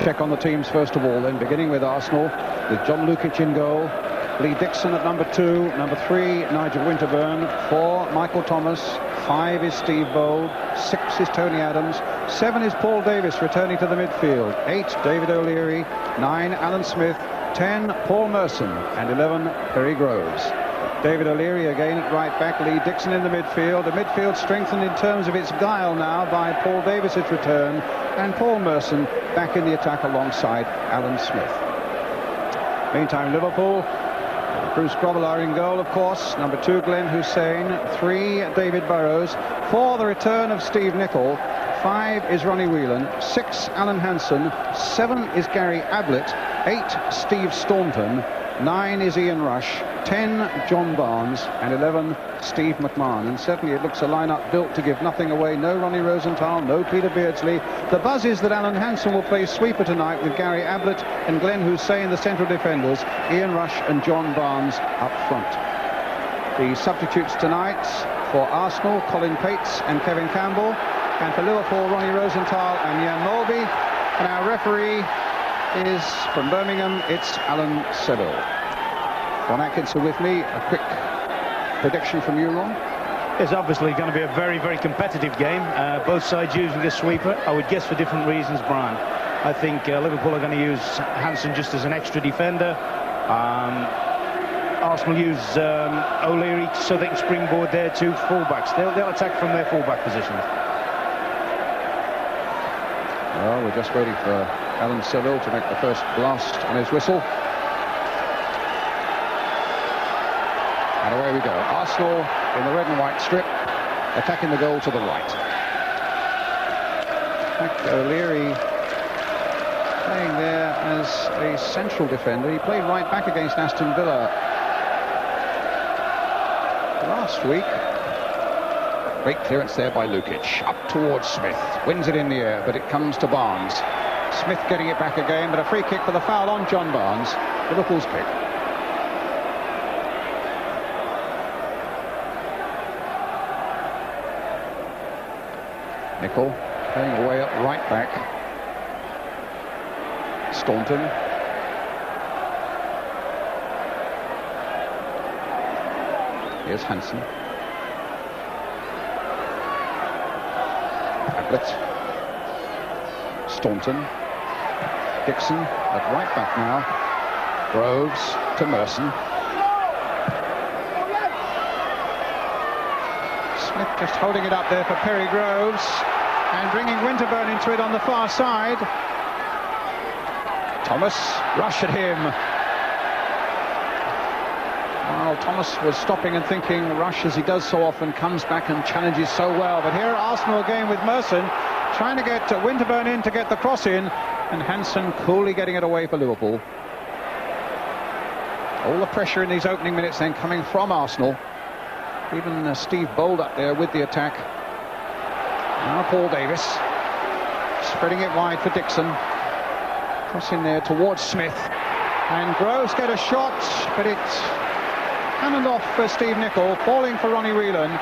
check on the teams first of all, then, beginning with Arsenal, with John Lukić in goal. Lee Dixon at number 2, number 3, Nigel Winterburn, 4, Michael Thomas, 5 is Steve Bould, 6 is Tony Adams, 7 is Paul Davis returning to the midfield, 8, David O'Leary, 9, Alan Smith, 10, Paul Merson, and 11, Perry Groves. David O'Leary again at right back, Lee Dixon in the midfield. The midfield strengthened in terms of its guile now by Paul Davis's return, and Paul Merson back in the attack alongside Alan Smith. Meantime, Liverpool, Bruce Grobbelaar in goal, of course. Number 2, Glenn Hysén. 3, David Burrows. 4, the return of Steve Nicol. 5 is Ronnie Whelan. 6, Alan Hansen. 7 is Gary Ablett. 8, Steve Staunton. 9 is Ian Rush. 10, John Barnes. And 11, Steve McMahon. And certainly it looks a lineup built to give nothing away. No Ronnie Rosenthal, no Peter Beardsley. The buzz is that Alan Hansen will play sweeper tonight with Gary Ablett and Glenn Hysén, the central defenders, Ian Rush and John Barnes up front. The substitutes tonight for Arsenal, Colin Pates and Kevin Campbell, and for Liverpool, Ronnie Rosenthal and Jan Mølby. And our referee is from Birmingham, it's Alan Seville. Ron Atkinson with me. A quick prediction from you, Ron? It's obviously going to be a very, very competitive game. Both sides using a sweeper. I would guess for different reasons, Brian. I think Liverpool are going to use Hansen just as an extra defender. Arsenal use O'Leary so they can springboard their 2 fullbacks. They'll attack from their fullback positions. Well, we're just waiting for Alan Seville to make the first blast on his whistle. And away we go. Arsenal in the red and white strip, attacking the goal to the right. In fact, O'Leary playing there as a central defender. He played right back against Aston Villa last week. Great clearance there by Lukić. Up towards Smith. Wins it in the air, but it comes to Barnes. Smith getting it back again, but a free kick for the foul on John Barnes. Liverpool's kick. Nicol playing away at right back. Staunton. Here's Hansen. Ablett. Staunton. Dixon at right back now. Groves to Merson. Smith just holding it up there for Perry Groves and bringing Winterburn into it on the far side. Thomas, rush at him. Well, Thomas was stopping and thinking. Rush, as he does so often, comes back and challenges so well. But here Arsenal again with Merson trying to get Winterburn in to get the cross in, and Hansen coolly getting it away for Liverpool. All the pressure in these opening minutes then coming from Arsenal. Even Steve Bould up there with the attack. Now Paul Davis spreading it wide for Dixon. Crossing there towards Smith, and Groves get a shot, but it's cannoned off for Steve Nicol, falling for Ronnie Whelan.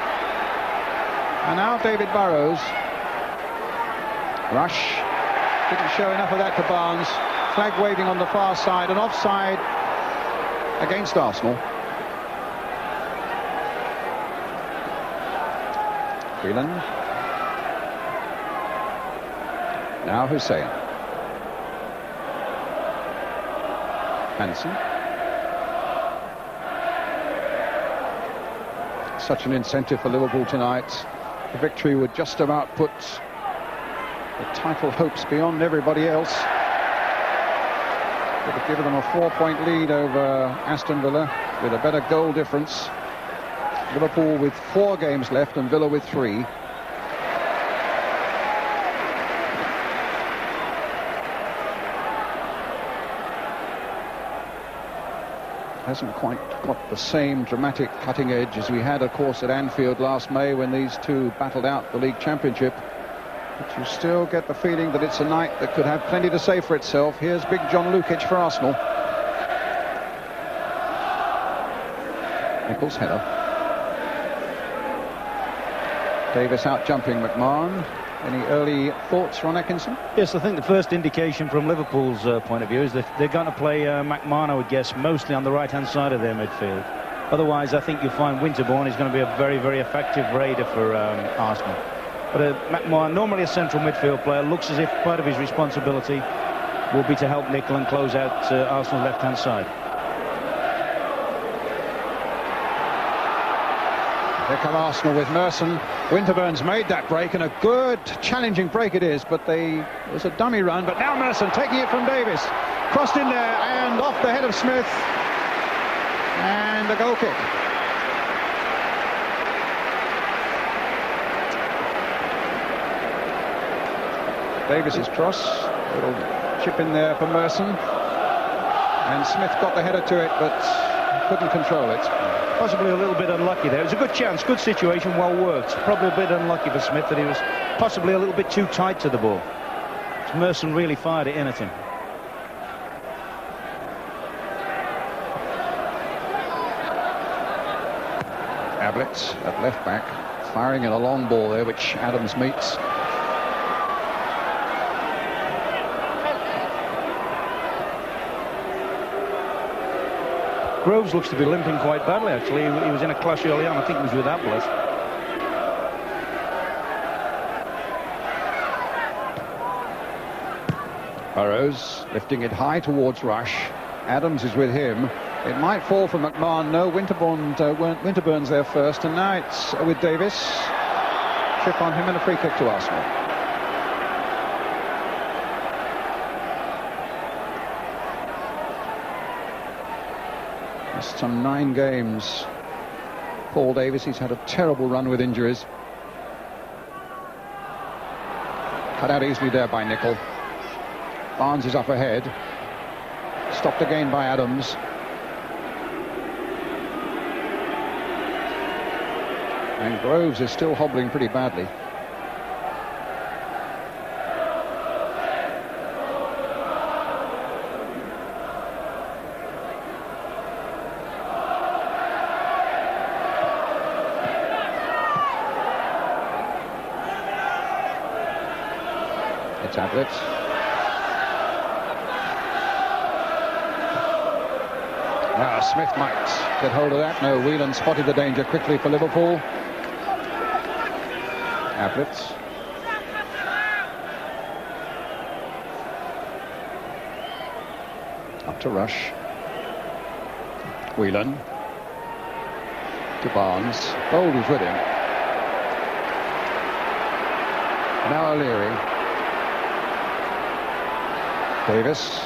And now David Burrows. Rush didn't show enough of that to Barnes. Flag waving on the far side, and offside against Arsenal. Whelan. Now Hysén. Hansen. Such an incentive for Liverpool tonight. The victory would just about put the title hopes beyond everybody else. It would have given them a 4-point lead over Aston Villa with a better goal difference. Liverpool with 4 games left and Villa with 3. Hasn't quite got the same dramatic cutting edge as we had, of course, at Anfield last May when these two battled out the league championship. But you still get the feeling that it's a night that could have plenty to say for itself. Here's big John Lukić for Arsenal. Nicol's header. Davis out jumping McMahon. Any early thoughts, Ron Atkinson? Yes, I think the first indication from Liverpool's point of view is that they're going to play McMahon, I would guess, mostly on the right-hand side of their midfield. Otherwise, I think you'll find Winterburn is going to be a very, very effective raider for Arsenal. But McMahon, normally a central midfield player, looks as if part of his responsibility will be to help Nicol and close out Arsenal's left-hand side. Here come Arsenal with Merson. Winterburn's made that break, and a good challenging break it is, but it was a dummy run. But now Merson taking it from Davis, crossed in there and off the head of Smith, and a goal kick. Davis's cross, a little chip in there for Merson, and Smith got the header to it, but couldn't control it. Possibly a little bit unlucky there. It was a good chance, good situation, well worked. Probably a bit unlucky for Smith that he was possibly a little bit too tight to the ball. Merson really fired it in at him. Ablett at left back, firing in a long ball there, which Adams meets. Groves looks to be limping quite badly, actually. He was in a clash early on. I think he was with Ablett. Burrows lifting it high towards Rush. Adams is with him. It might fall for McMahon. No, Winterburn's there first, and now it's with Davis. Chip on him and a free kick to Arsenal. Some 9 games. Paul Davis, he's had a terrible run with injuries. Cut out easily there by Nicol. Barnes is up ahead. Stopped again by Adams. And Groves is still hobbling pretty badly. It's Ablett. Now Smith might get hold of that. No, Whelan spotted the danger quickly for Liverpool. Ablett. Up to Rush. Whelan. To Barnes. Bould is with him. Now O'Leary. Davis.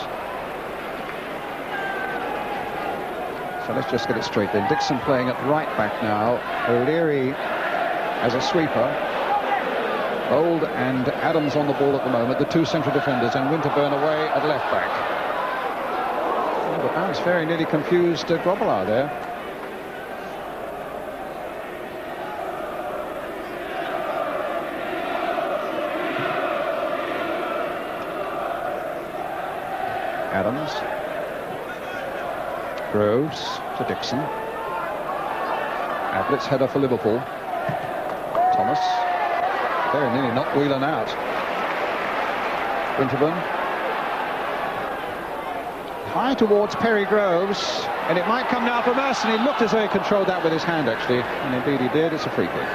So let's just get it straight then. Dixon playing at right back now. O'Leary as a sweeper. Bould and Adams on the ball at the moment, the 2 central defenders, and Winterburn away at left back. Oh, the bounce very nearly confused Grobbelaar there. Adams. Groves to Dixon. Ablett's header for Liverpool. Thomas. Very nearly knocked Whelan out. Winterburn. High towards Perry Groves, and it might come now for Merson. He looked as though he controlled that with his hand, actually, and indeed he did. It's a free kick.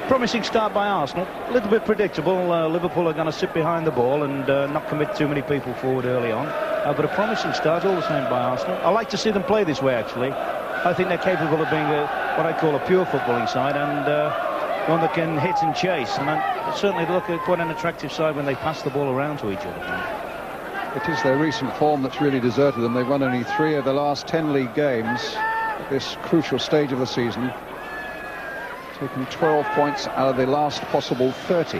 Promising start by Arsenal. A little bit predictable. Liverpool are going to sit behind the ball and not commit too many people forward early on. But a promising start all the same by Arsenal. I like to see them play this way, actually. I think they're capable of being what I call a pure footballing side, and one that can hit and chase. And certainly look at quite an attractive side when they pass the ball around to each other. It is their recent form that's really deserted them. They've won only 3 of the last 10 league games at this crucial stage of the season. Taken 12 points out of the last possible 30.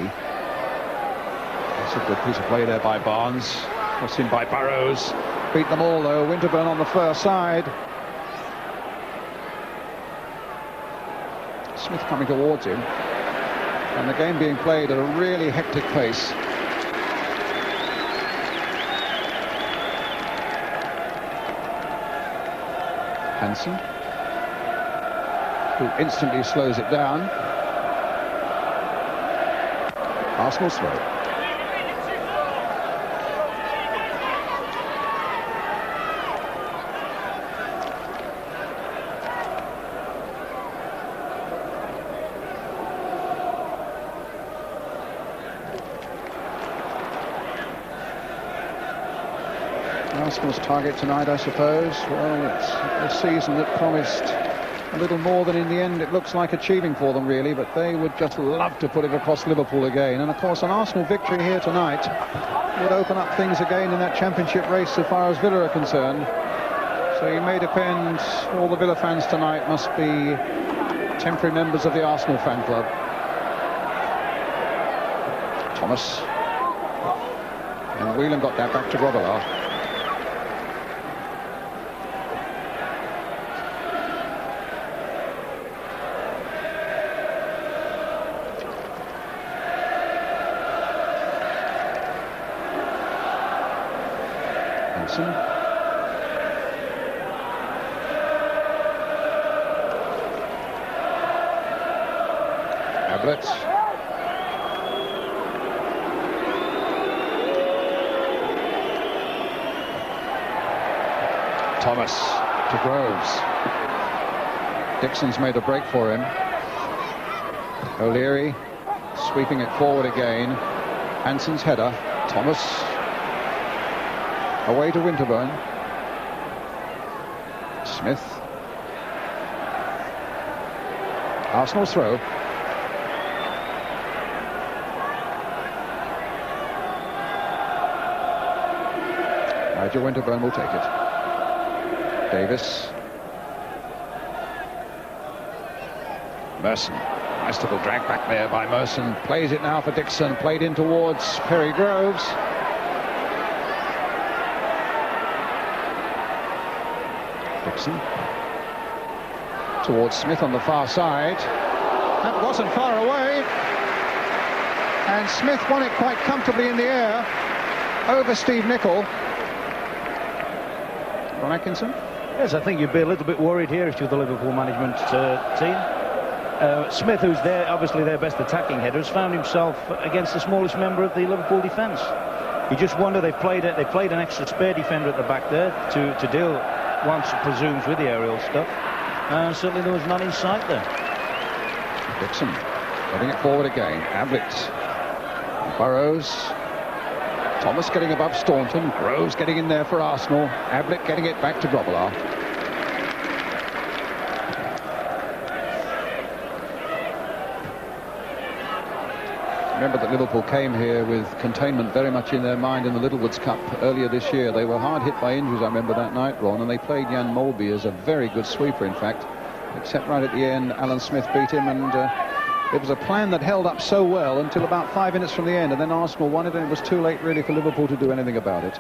That's a good piece of play there by Barnes. What's in by Burrows. Beat them all though. Winterburn on the far side. Smith coming towards him. And the game being played at a really hectic pace. Hansen, who instantly slows it down. Arsenal's throw. Arsenal's target tonight, I suppose. Well, it's a season that promised a little more than in the end it looks like achieving for them, really, but they would just love to put it across Liverpool again. And of course an Arsenal victory here tonight would open up things again in that championship race so far as Villa are concerned. So you may depend, all the Villa fans tonight must be temporary members of the Arsenal fan club. Thomas. And Whelan got that back to Grobbelaar. Hansen. Ablett. Thomas to Groves. Dixon's made a break for him. O'Leary sweeping it forward again. Hansen's header. Thomas away to Winterburn. Smith. Arsenal's throw. Nigel Winterburn will take it. Davis. Merson. Nice little drag back there by Merson. Plays it now for Dixon. Played in towards Perry Groves. Dixon. Towards Smith on the far side. That wasn't far away. And Smith won it quite comfortably in the air over Steve Nicol. Ron Atkinson? Yes, I think you'd be a little bit worried here if you're the Liverpool management team. Smith, who's obviously their best attacking header, has found himself against the smallest member of the Liverpool defence. You just wonder, they played an extra spare defender at the back there to deal, one presumes, with the aerial stuff. Certainly there was none in sight there. Dixon getting it forward again. Ablett. Burrows. Thomas getting above Staunton. Groves getting in there for Arsenal. Ablett getting it back to Grobbelaar. Remember that Liverpool came here with containment very much in their mind in the Littlewoods Cup earlier this year. They were hard hit by injuries, I remember that night, Ron, and they played Jan Mølby as a very good sweeper, in fact. Except right at the end, Alan Smith beat him, and it was a plan that held up so well until about 5 minutes from the end, and then Arsenal won it, and it was too late really for Liverpool to do anything about it.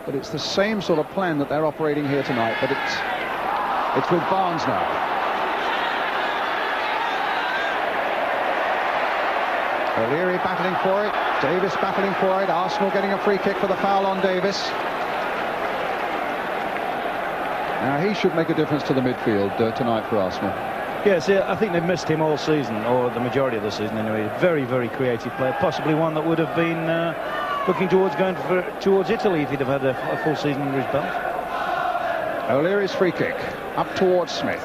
But it's the same sort of plan that they're operating here tonight, but it's with Barnes now. O'Leary battling for it, Davis battling for it, Arsenal getting a free kick for the foul on Davis. Now he should make a difference to the midfield tonight for Arsenal. Yes, I think they've missed him all season, or the majority of the season anyway. Very, very creative player, possibly one that would have been looking towards going towards Italy if he'd have had a full season under his belt. O'Leary's free kick, up towards Smith.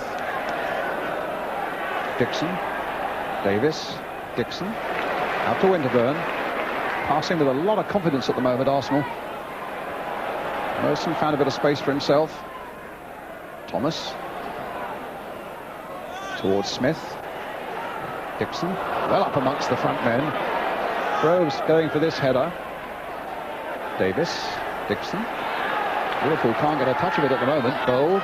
Dixon, Davis, Dixon. Out to Winterburn, passing with a lot of confidence at the moment, Arsenal. Merson found a bit of space for himself. Thomas. Towards Smith. Dixon, well up amongst the front men. Groves going for this header. Davis, Dixon. Liverpool can't get a touch of it at the moment. Bould.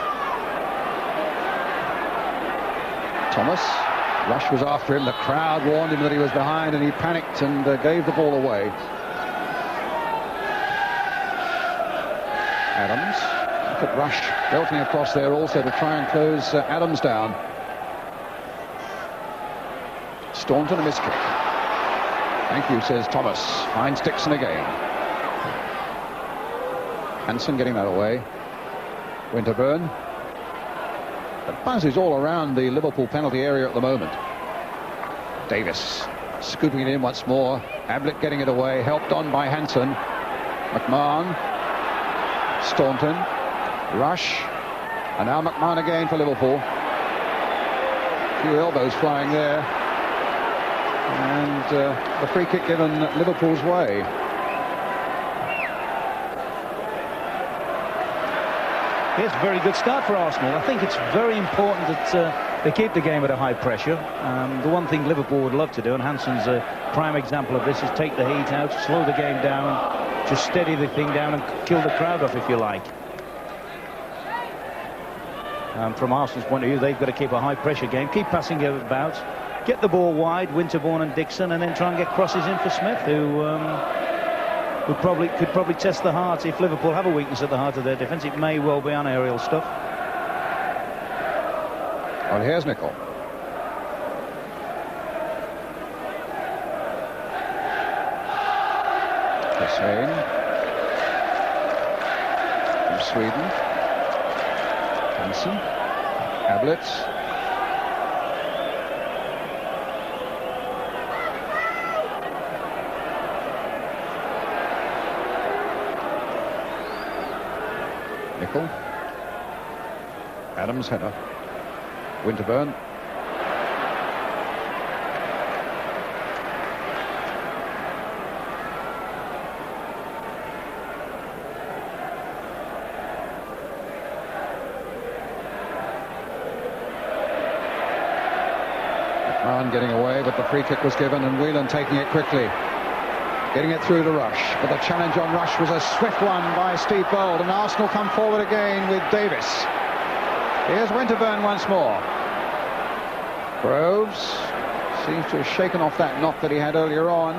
Thomas. Rush was after him. The crowd warned him that he was behind, and he panicked and gave the ball away. Adams. Look at Rush belting across there also to try and close Adams down. Staunton, a miskick. Thank you, says Thomas. Finds Dixon again. Hansen getting that away. Winterburn. The buzz is all around the Liverpool penalty area at the moment. Davis. Scooping it in once more. Ablett getting it away, helped on by Hansen. McMahon. Staunton. Rush. And now McMahon again for Liverpool. A few elbows flying there. And the free kick given Liverpool's way. It's a very good start for Arsenal. I think it's very important that they keep the game at a high pressure. The one thing Liverpool would love to do, and Hansen's a prime example of this, is take the heat out, slow the game down, just steady the thing down and kill the crowd off, if you like. From Arsenal's point of view, they've got to keep a high pressure game, keep passing it about, get the ball wide, Winterburn and Dixon, and then try and get crosses in for Smith, who could probably test the heart. If Liverpool have a weakness at the heart of their defence, it may well be on aerial stuff. Well, here's Nicol. Hysén from Sweden. Hansen. Ablett. Nicol. Adams header. Winterburn. McMahon getting away, but the free kick was given, and Whelan taking it quickly. Getting it through to Rush, but the challenge on Rush was a swift one by Steve Bould, and Arsenal come forward again with Davis. Here's Winterburn once more. Burrows seems to have shaken off that knock that he had earlier on.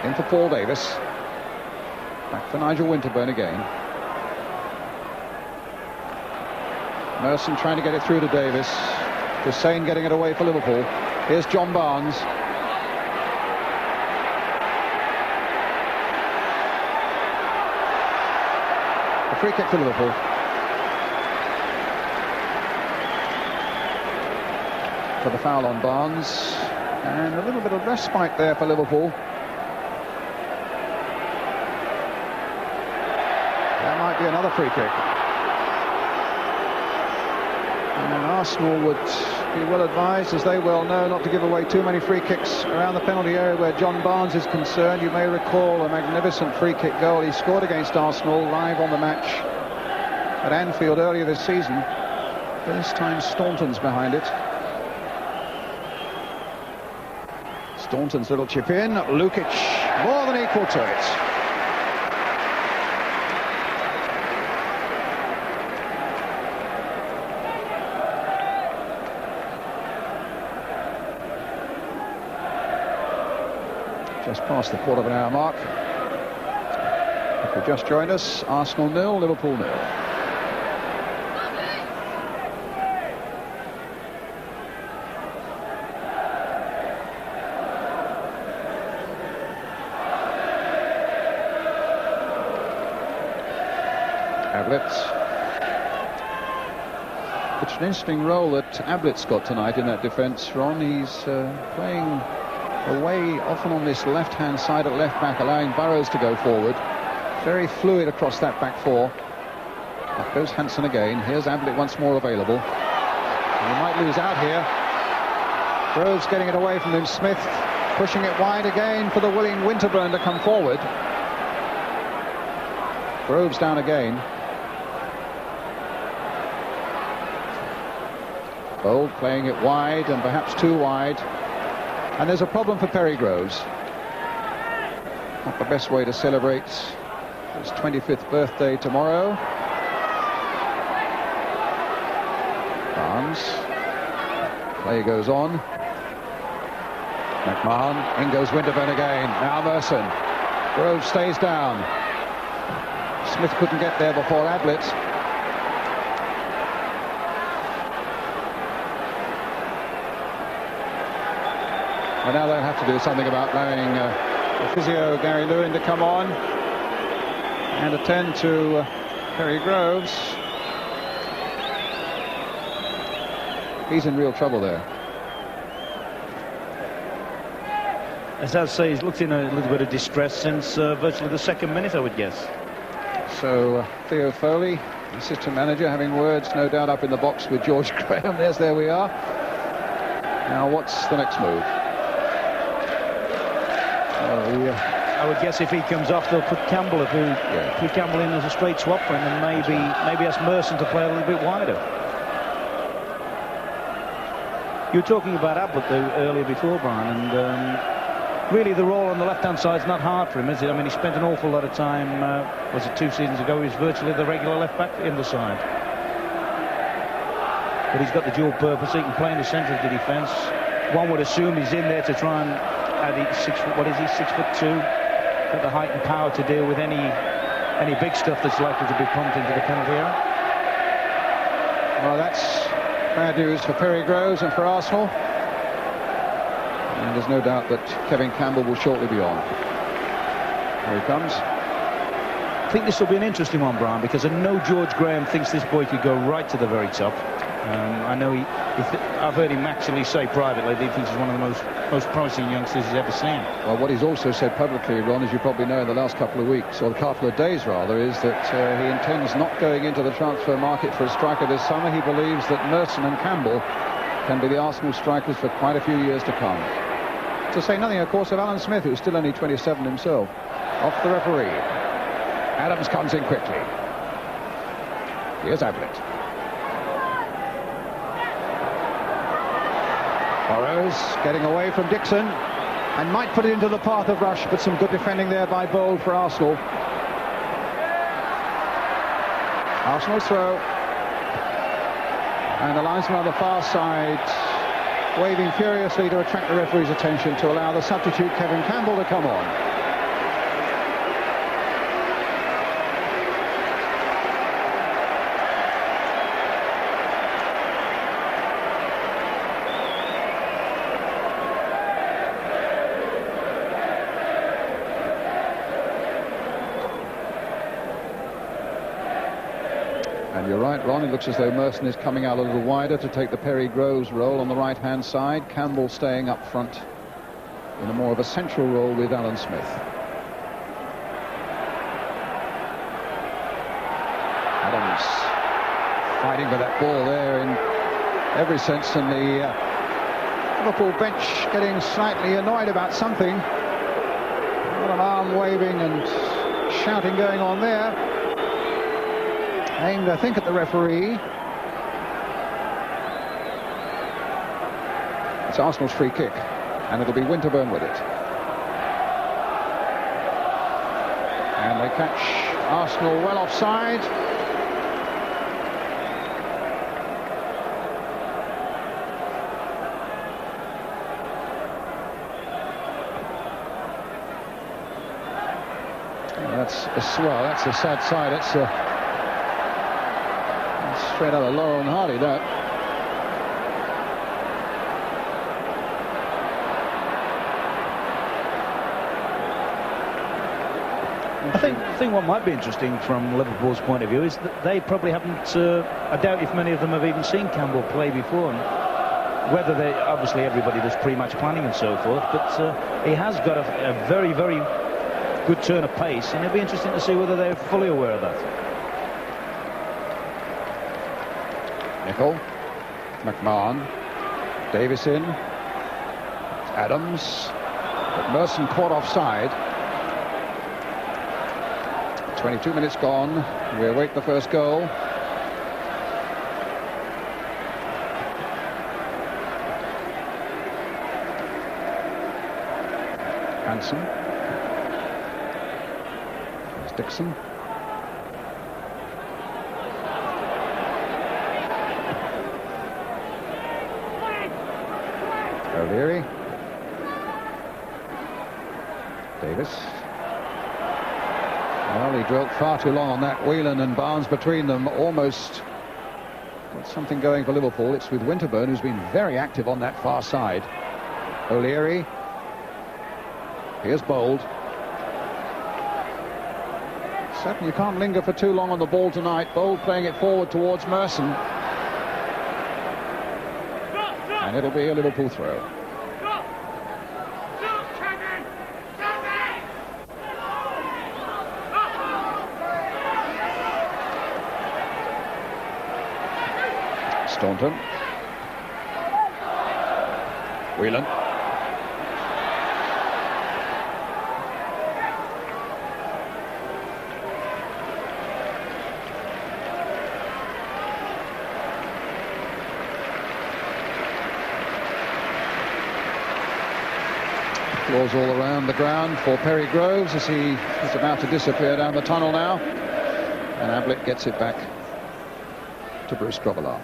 In for Paul Davis. Back for Nigel Winterburn again. Merson trying to get it through to Davis. Hysén getting it away for Liverpool. Here's John Barnes. Free kick for Liverpool. For the foul on Barnes. And a little bit of respite there for Liverpool. That might be another free kick. And Arsenal would be well advised, as they well know, not to give away too many free kicks around the penalty area where John Barnes is concerned. You may recall a magnificent free kick goal he scored against Arsenal live on the match at Anfield earlier this season. This time Staunton's behind it. Staunton's little chip in. Lukić more than equal to it. Just past the quarter of an hour mark. If you've just joined us, Arsenal 0, Liverpool 0. Ablett. It's an interesting role that Ablett's got tonight in that defence, Ron. He's playing away often on this left-hand side at left-back, allowing Burrows to go forward. Very fluid across that back four. Up goes Hansen again. Here's Ablett once more available. And he might lose out here. Burrows getting it away from him. Smith pushing it wide again for the willing Winterburn to come forward. Burrows down again. Bould playing it wide, and perhaps too wide. And there's a problem for Perry Groves. Not the best way to celebrate his 25th birthday tomorrow. Barnes. Play goes on. McMahon. In goes Winterburn again. Now Merson. Groves stays down. Smith couldn't get there before Ablett. And now they'll have to do something about allowing the physio Gary Lewin to come on and attend to Perry Groves. He's in real trouble there. As I say, he's looked in a little bit of distress since virtually the second minute, I would guess. So Theo Foley, assistant manager, having words no doubt up in the box with George Graham. There we are. Now what's the next move? I would guess if he comes off, they'll put Campbell, put Campbell in as a straight swap for him, and maybe ask Merson to play a little bit wider. You were talking about Ablett earlier before, Brian, and really the role on the left-hand side is not hard for him, is it? I mean, he spent an awful lot of time, was it 2 seasons ago, he was virtually the regular left-back in the side. But he's got the dual purpose, he can play in the centre of the defence. One would assume he's in there to try and add 6 foot, what is he, 6'2", got the height and power to deal with any big stuff that's likely to be pumped into the penalty area. Well, that's bad news for Perry Groves and for Arsenal. And there's no doubt that Kevin Campbell will shortly be on. Here he comes. I think this will be an interesting one, Brian, because I know George Graham thinks this boy could go right to the very top. I know I've heard him actually say privately that he thinks he's one of the most promising youngsters he's ever seen. Well, what he's also said publicly, Ron, as you probably know, in the last couple of weeks, or a couple of days rather, is that he intends not going into the transfer market for a striker this summer. He believes that Merson and Campbell can be the Arsenal strikers for quite a few years to come. To say nothing, of course, of Alan Smith, who's still only 27 himself. Off the referee. Adams comes in quickly. Here's Ablett. Burrows getting away from Dixon and might put it into the path of rush, but some good defending there by Bould for Arsenal. Arsenal's throw. And the linesman on the far side waving furiously to attract the referee's attention to allow the substitute Kevin Campbell to come on. And you're right, Ron, it looks as though Merson is coming out a little wider to take the Perry Groves role on the right-hand side. Campbell staying up front in a more of a central role with Alan Smith. Adams fighting for that ball there in every sense, and the Liverpool bench getting slightly annoyed about something. A lot of arm waving and shouting going on there. Aimed, I think, at the referee. It's Arsenal's free kick, and it'll be Winterburn with it. And they catch Arsenal well offside. Well, that's a sad side. It's straight out of Laurel and Hardy, that. I think what might be interesting from Liverpool's point of view is that they probably haven't, I doubt if many of them have even seen Campbell play before, and whether they, obviously everybody does pre-match planning and so forth, but he has got a very, very good turn of pace, and it'll be interesting to see whether they're fully aware of that. Nicol, McMahon, Davis in, Adams, but Merson caught offside. 22 minutes gone, we await the first goal. Hansen. There's Dixon. O'Leary. Davis. Well, he dwelt far too long on that. Whelan and Barnes between them almost got something going for Liverpool. It's with Winterburn, who's been very active on that far side. O'Leary. Here's Bould. Certainly you can't linger for too long on the ball tonight. Bould playing it forward towards Merson. And it'll be a Liverpool throw. Staunton. Whelan. Applause all around the ground for Perry Groves as he is about to disappear down the tunnel now. And Ablett gets it back to Bruce Grobbelaar.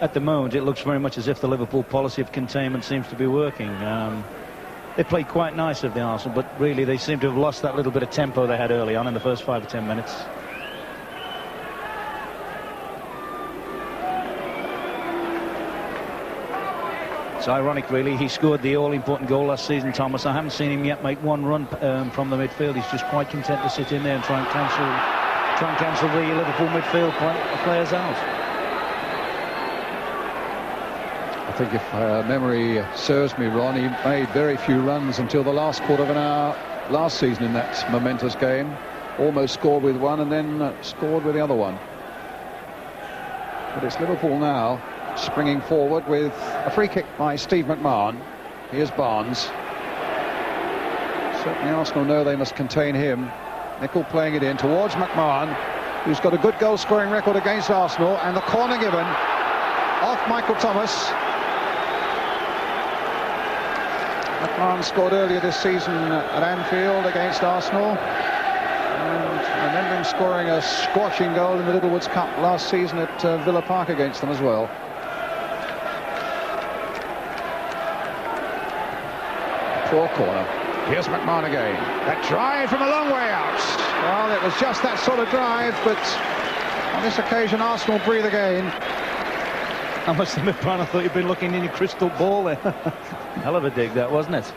At the moment, it looks very much as if the Liverpool policy of containment seems to be working. They played quite nice of the Arsenal, but really they seem to have lost that little bit of tempo they had early on in the first 5 or 10 minutes. It's ironic, really. He scored the all-important goal last season, Thomas. I haven't seen him yet make one run from the midfield. He's just quite content to sit in there and try and cancel the Liverpool midfield players out. I think if memory serves me, Ron, he made very few runs until the last quarter of an hour last season in that momentous game. Almost scored with one and then scored with the other one. But it's Liverpool now, springing forward with a free kick by Steve McMahon. Here's Barnes. Certainly Arsenal know they must contain him. Nicol playing it in towards McMahon, who's got a good goal-scoring record against Arsenal, and the corner given off Michael Thomas. McMahon scored earlier this season at Anfield against Arsenal, and I remember him scoring a squashing goal in the Littlewoods Cup last season at Villa Park against them as well. Poor corner. Here's McMahon again. That drive from a long way out. Well, it was just that sort of drive, but on this occasion Arsenal breathe again. I must admit, Brian, I thought you'd been looking in your crystal ball there. Hell of a dig that, wasn't it?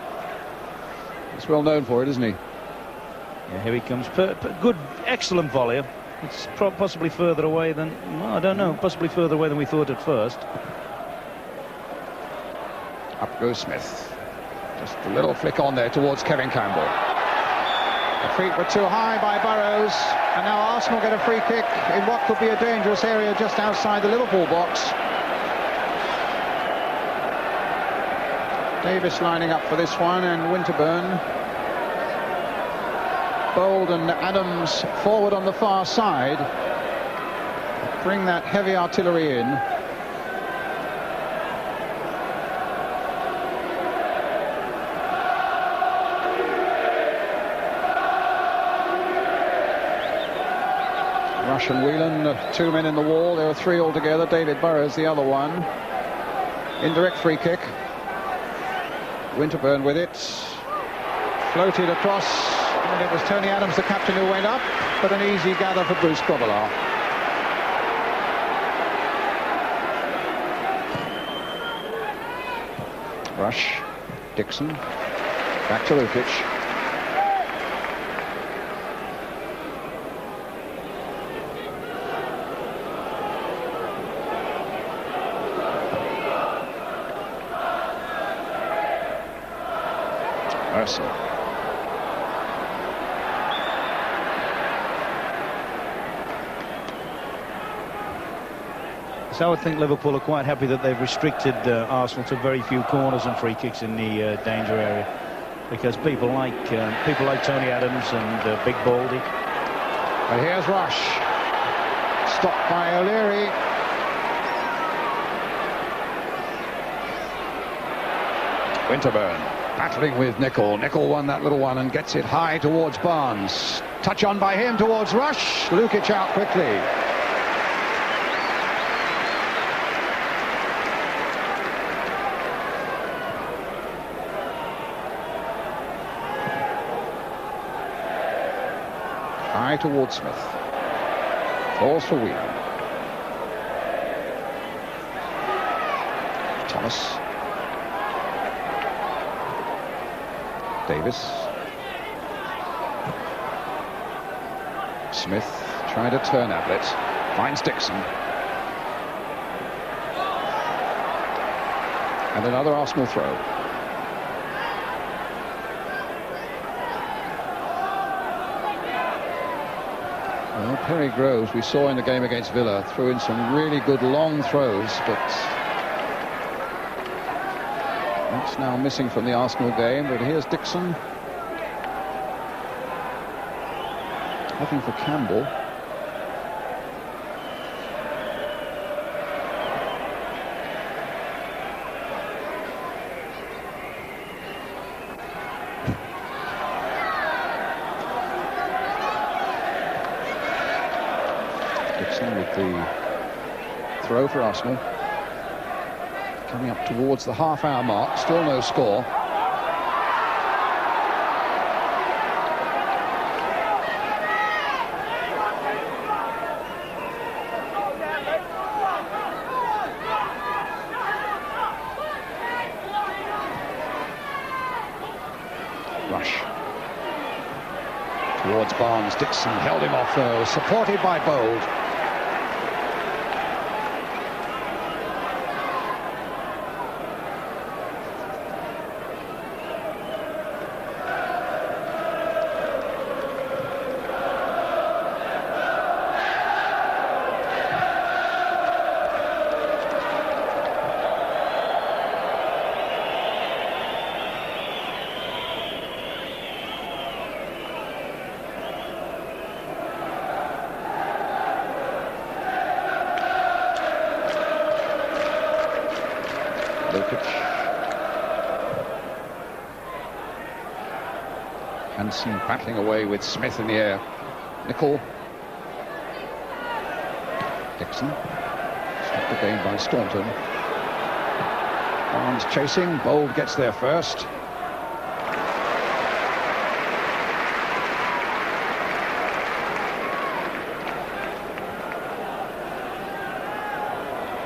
He's well known for it, isn't he? Yeah, here he comes. Good, excellent volley. It's possibly further away than, well, I don't know, possibly further away than we thought at first. Up goes Smith. Just a little flick on there towards Kevin Campbell. The feet were too high by Burrows, and now Arsenal get a free kick in what could be a dangerous area just outside the Liverpool box. Davis lining up for this one, and Winterburn. Bould and Adams forward on the far side. Bring that heavy artillery in. Rush and Whelan, 2 men in the wall. There are 3 altogether. David Burrows, the other one. Indirect free kick. Winterburn with it. Floated across. And it was Tony Adams, the captain, who went up. But an easy gather for Bruce Grobbelaar. Rush. Dixon. Back to Lukić. Merson. So I would think Liverpool are quite happy that they've restricted Arsenal to very few corners and free kicks in the danger area, because people like Tony Adams and Big Baldy. And here's Rush. Stopped by O'Leary. Winterburn battling with Nicol. Nicol won that little one and gets it high towards Barnes. Touch on by him towards Rush. Lukić out quickly. High towards Smith. Falls for Whelan. Thomas. Davis. Smith trying to turn Ablett. Finds Dixon. And another Arsenal throw. Well, Perry Groves, we saw in the game against Villa, threw in some really good long throws, but that's now missing from the Arsenal game. But here's Dixon. Looking for Campbell. Dixon with the throw for Arsenal. Coming up towards the half-hour mark, still no score. Rush towards Barnes. Dixon held him off though, supported by Bould. Lukić. Hansen battling away with Smith in the air. Nicol. Dixon. Stopped again by Staunton. Barnes chasing. Bould gets there first.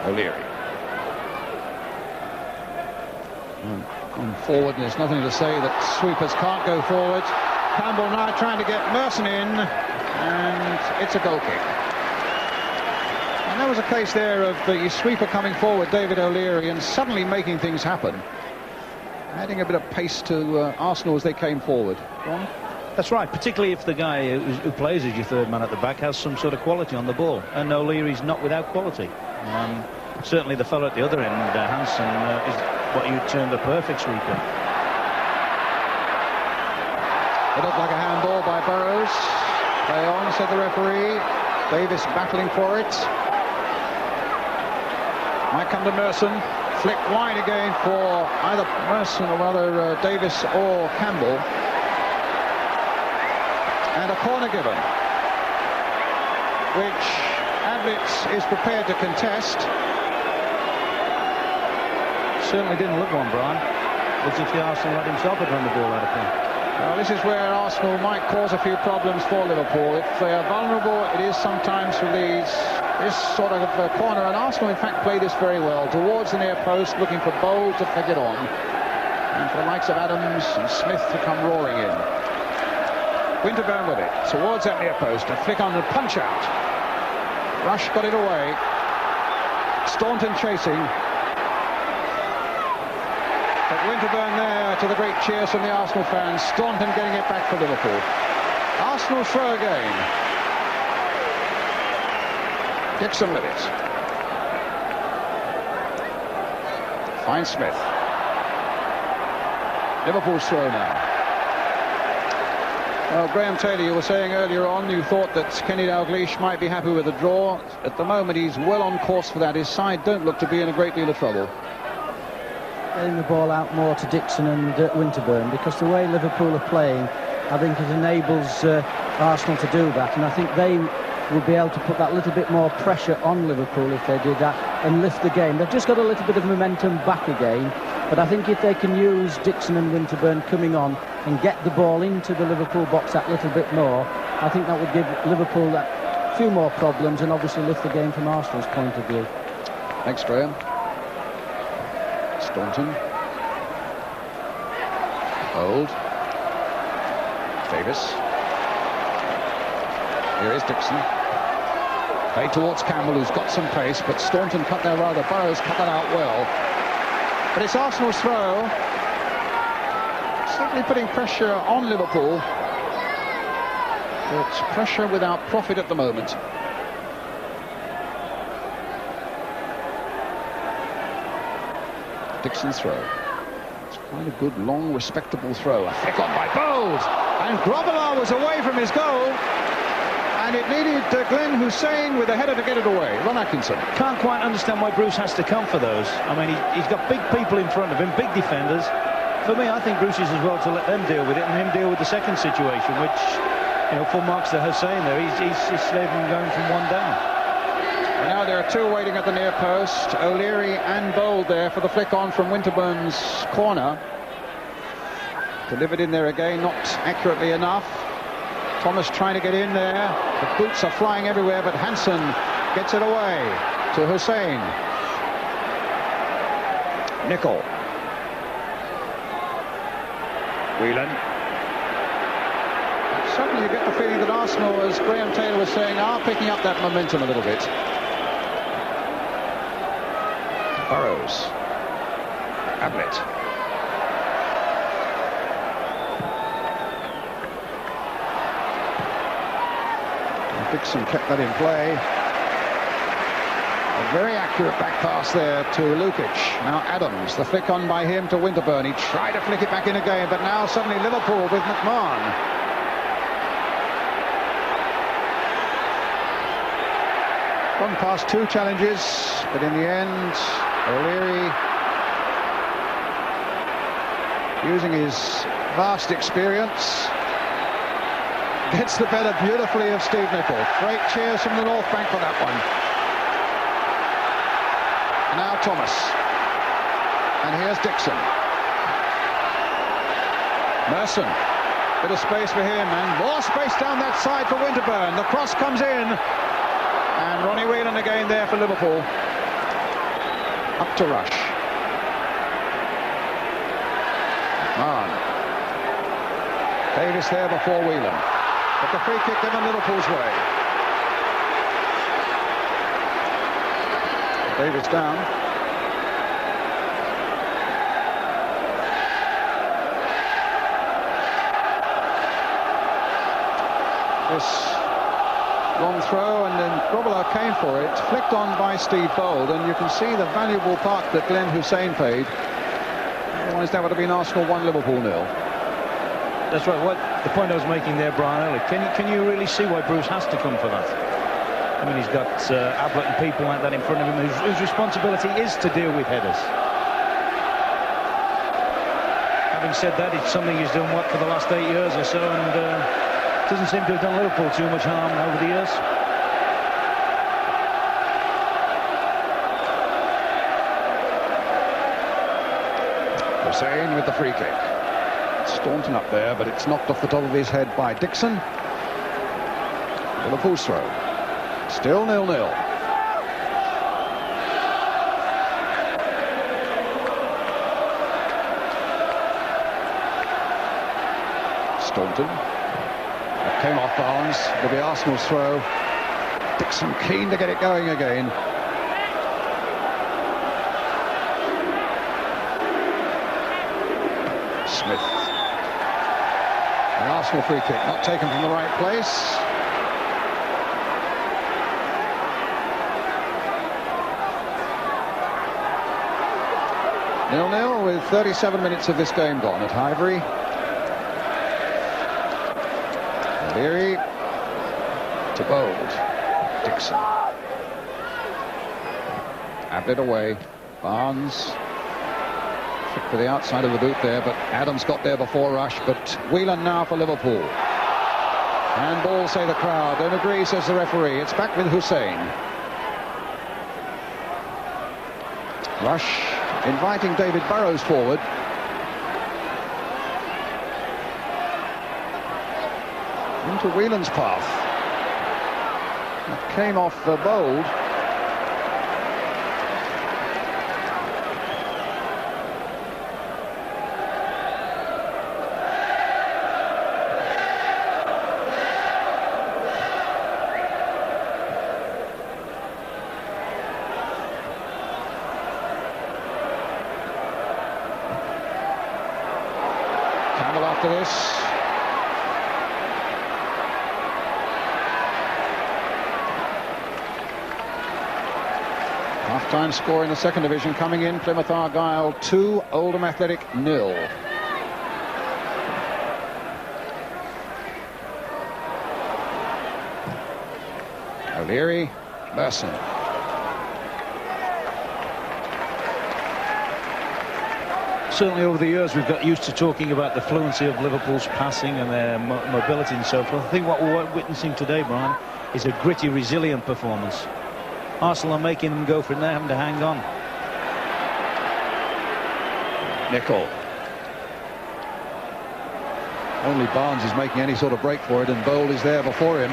O'Leary. Going forward, and there's nothing to say that sweepers can't go forward. Campbell now trying to get Merson in, and it's a goal kick. And there was a case there of the sweeper coming forward, David O'Leary, and suddenly making things happen, adding a bit of pace to Arsenal as they came forward. Ron? That's right, particularly if the guy who plays as your third man at the back has some sort of quality on the ball, and O'Leary's not without quality. Certainly the fellow at the other end, Hansen, is what you'd term the perfect sweeper. It looked like a handball by Burrows. Play on, said the referee. Davis battling for it. Might come to Merson. Flick wide again for either Merson or rather Davis or Campbell. And a corner given, which Ablett is prepared to contest. Certainly didn't look one, Brian. Looks as if the Arsenal had himself had run the ball out of play. Well, this is where Arsenal might cause a few problems for Liverpool. If they are vulnerable, it is sometimes for this sort of corner. And Arsenal, in fact, play this very well. Towards the near post, looking for Bould to flick it on. And for the likes of Adams and Smith to come roaring in. Winterburn with it. Towards that near post. A flick on the punch out. Rush got it away. Staunton chasing. But Winterburn there to the great cheers from the Arsenal fans. Staunton getting it back for Liverpool. Arsenal throw again. Dixon with it. Finds Smith. Liverpool's throw now. Well, Graham Taylor, you were saying earlier on you thought that Kenny Dalglish might be happy with a draw. At the moment he's well on course for that. His side don't look to be in a great deal of trouble. Getting the ball out more to Dixon and Winterburn, because the way Liverpool are playing, I think it enables Arsenal to do that, and I think they will be able to put that little bit more pressure on Liverpool if they did that and lift the game. They've just got a little bit of momentum back again, but I think if they can use Dixon and Winterburn coming on and get the ball into the Liverpool box that little bit more, I think that would give Liverpool that few more problems and obviously lift the game from Arsenal's point of view. Thanks, Graham. Staunton. Bould. Davis. Here is Dixon. Play towards Campbell, who's got some pace, but Staunton cut there rather. Burrows cut that out well. But it's Arsenal's throw. Certainly putting pressure on Liverpool. But pressure without profit at the moment. Dixon's throw. It's quite a good, long, respectable throw. A flick on by Bould. And Grobbelaar was away from his goal. And it needed Glenn Hysén with a header to get it away. Ron Atkinson. Can't quite understand why Bruce has to come for those. I mean, he's got big people in front of him, big defenders. For me, I think Bruce is as well to let them deal with it and him deal with the second situation, which, you know, full marks to Hysén there. He's saved him going from one down. And now there are two waiting at the near post. O'Leary and Bould there for the flick on from Winterburn's corner. Delivered in there again, not accurately enough. Thomas trying to get in there. The boots are flying everywhere, but Hansen gets it away to Hysén. Nicol. Whelan. Suddenly you get the feeling that Arsenal, as Graham Taylor was saying, are picking up that momentum a little bit. Burrows. Ablett. Dixon kept that in play. A very accurate back pass there to Lukić. Now Adams, the flick on by him to Winterburn. He tried to flick it back in again, but now suddenly Liverpool with McMahon. Gone past two challenges, but in the end, O'Leary, using his vast experience, gets the better beautifully of Steve Nicol. Great cheers from the North Bank for that one. And now Thomas. And here's Dixon. Merson. Bit of space for him, and more space down that side for Winterburn. The cross comes in. And Ronnie Whelan again there for Liverpool. Up to Rush. McMahon. Davis there before Whelan. But the free kick given Liverpool's way. Davis down. This long throw, and then Grobbelaar came for it, flicked on by Steve Bould, and you can see the valuable part that Glenn Hysén played. Otherwise that would have been Arsenal 1, Liverpool 0. That's right. What the point I was making there, Brian, earlier. Can you really see why Bruce has to come for that? I mean, he's got Ablett and people like that in front of him whose responsibility is to deal with headers. Having said that, it's something he's done for the last 8 years or so, and doesn't seem to have done Liverpool too much harm over the years. Hysén with the free kick. Staunton up there, but it's knocked off the top of his head by Dixon. Liverpool's throw. Still 0-0. Staunton. That came off bounds. It'll be Arsenal's throw. Dixon keen to get it going again. Smith. An Arsenal free kick, not taken from the right place. Nil-nil with 37 minutes of this game gone at Highbury. O'Leary to Bould. Dixon. Ablett away. Barnes. Kick for the outside of the boot there, but Adams got there before Rush. But Whelan now for Liverpool. And ball, say the crowd. Don't agree, says the referee. It's back with Hysén. Rush inviting David Burrows forward. Into Whelan's path. That came off Bould. Campbell after this. Half-time score in the second division coming in. Plymouth Argyle 2, Oldham Athletic 0. O'Leary, Merson. Certainly over the years we've got used to talking about the fluency of Liverpool's passing and their mobility and so forth. I think what we're witnessing today, Brian, is a gritty, resilient performance. Arsenal are making them go for it, they're having to hang on. Nicol. Only Barnes is making any sort of break for it, and Bould is there before him.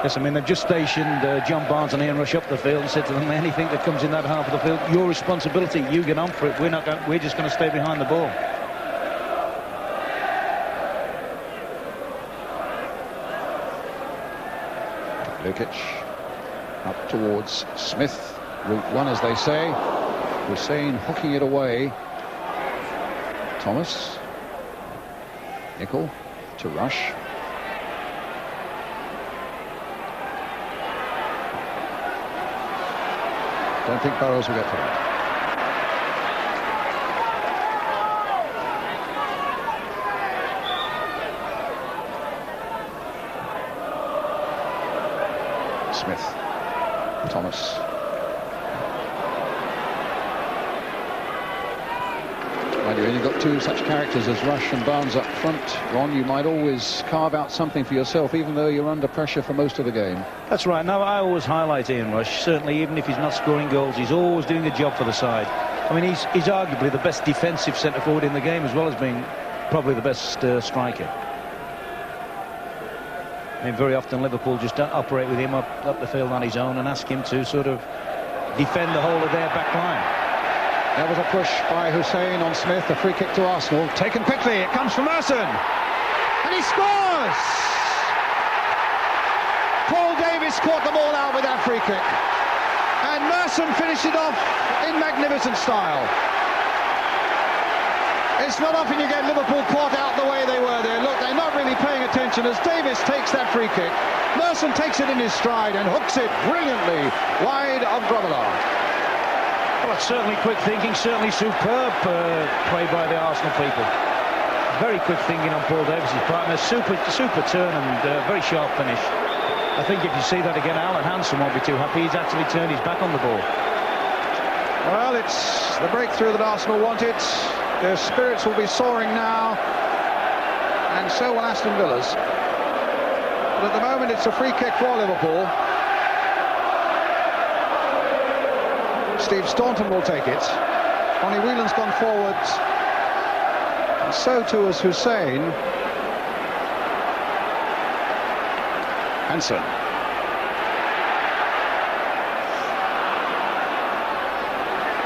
Yes, I mean, they've just stationed John Barnes and Ian Rush up the field and said to them, anything that comes in that half of the field, your responsibility, you get on for it. We're just going to stay behind the ball. Lukić up towards Smith. Route 1, as they say. Hysén hooking it away. Thomas. Nicol to Rush. Don't think Burrows will get to that. Smith. Thomas. Well, you've only got two such characters as Rush and Barnes up front, Ron. You might always carve out something for yourself, even though you're under pressure for most of the game. That's right. Now, I always highlight Ian Rush. Certainly, even if he's not scoring goals, he's always doing the job for the side. I mean, he's arguably the best defensive centre-forward in the game, as well as being probably the best striker. I mean, very often Liverpool just don't operate with him up the field on his own and ask him to sort of defend the whole of their back line. There was a push by Hysén on Smith, a free kick to Arsenal. Taken quickly, it comes from Merson. And he scores! Paul Davis caught the ball out with that free kick. And Merson finished it off in magnificent style. It's not often you get Liverpool caught out the way they were there. Look, they're not really paying attention as Davis takes that free kick. Merson takes it in his stride and hooks it brilliantly wide of Grobbelaar. Well, it's certainly quick thinking, certainly superb play by the Arsenal people. Very quick thinking on Paul Davis's part, and a super turn and very sharp finish. I think if you see that again, Alan Hansen won't be too happy. He's actually turned his back on the ball. Well, it's the breakthrough that Arsenal wanted. Their spirits will be soaring now, and so will Aston Villa's. But at the moment, it's a free kick for Liverpool. Steve Staunton will take it. Ronnie Whelan's gone forward, and so too has Hysén. Hansen.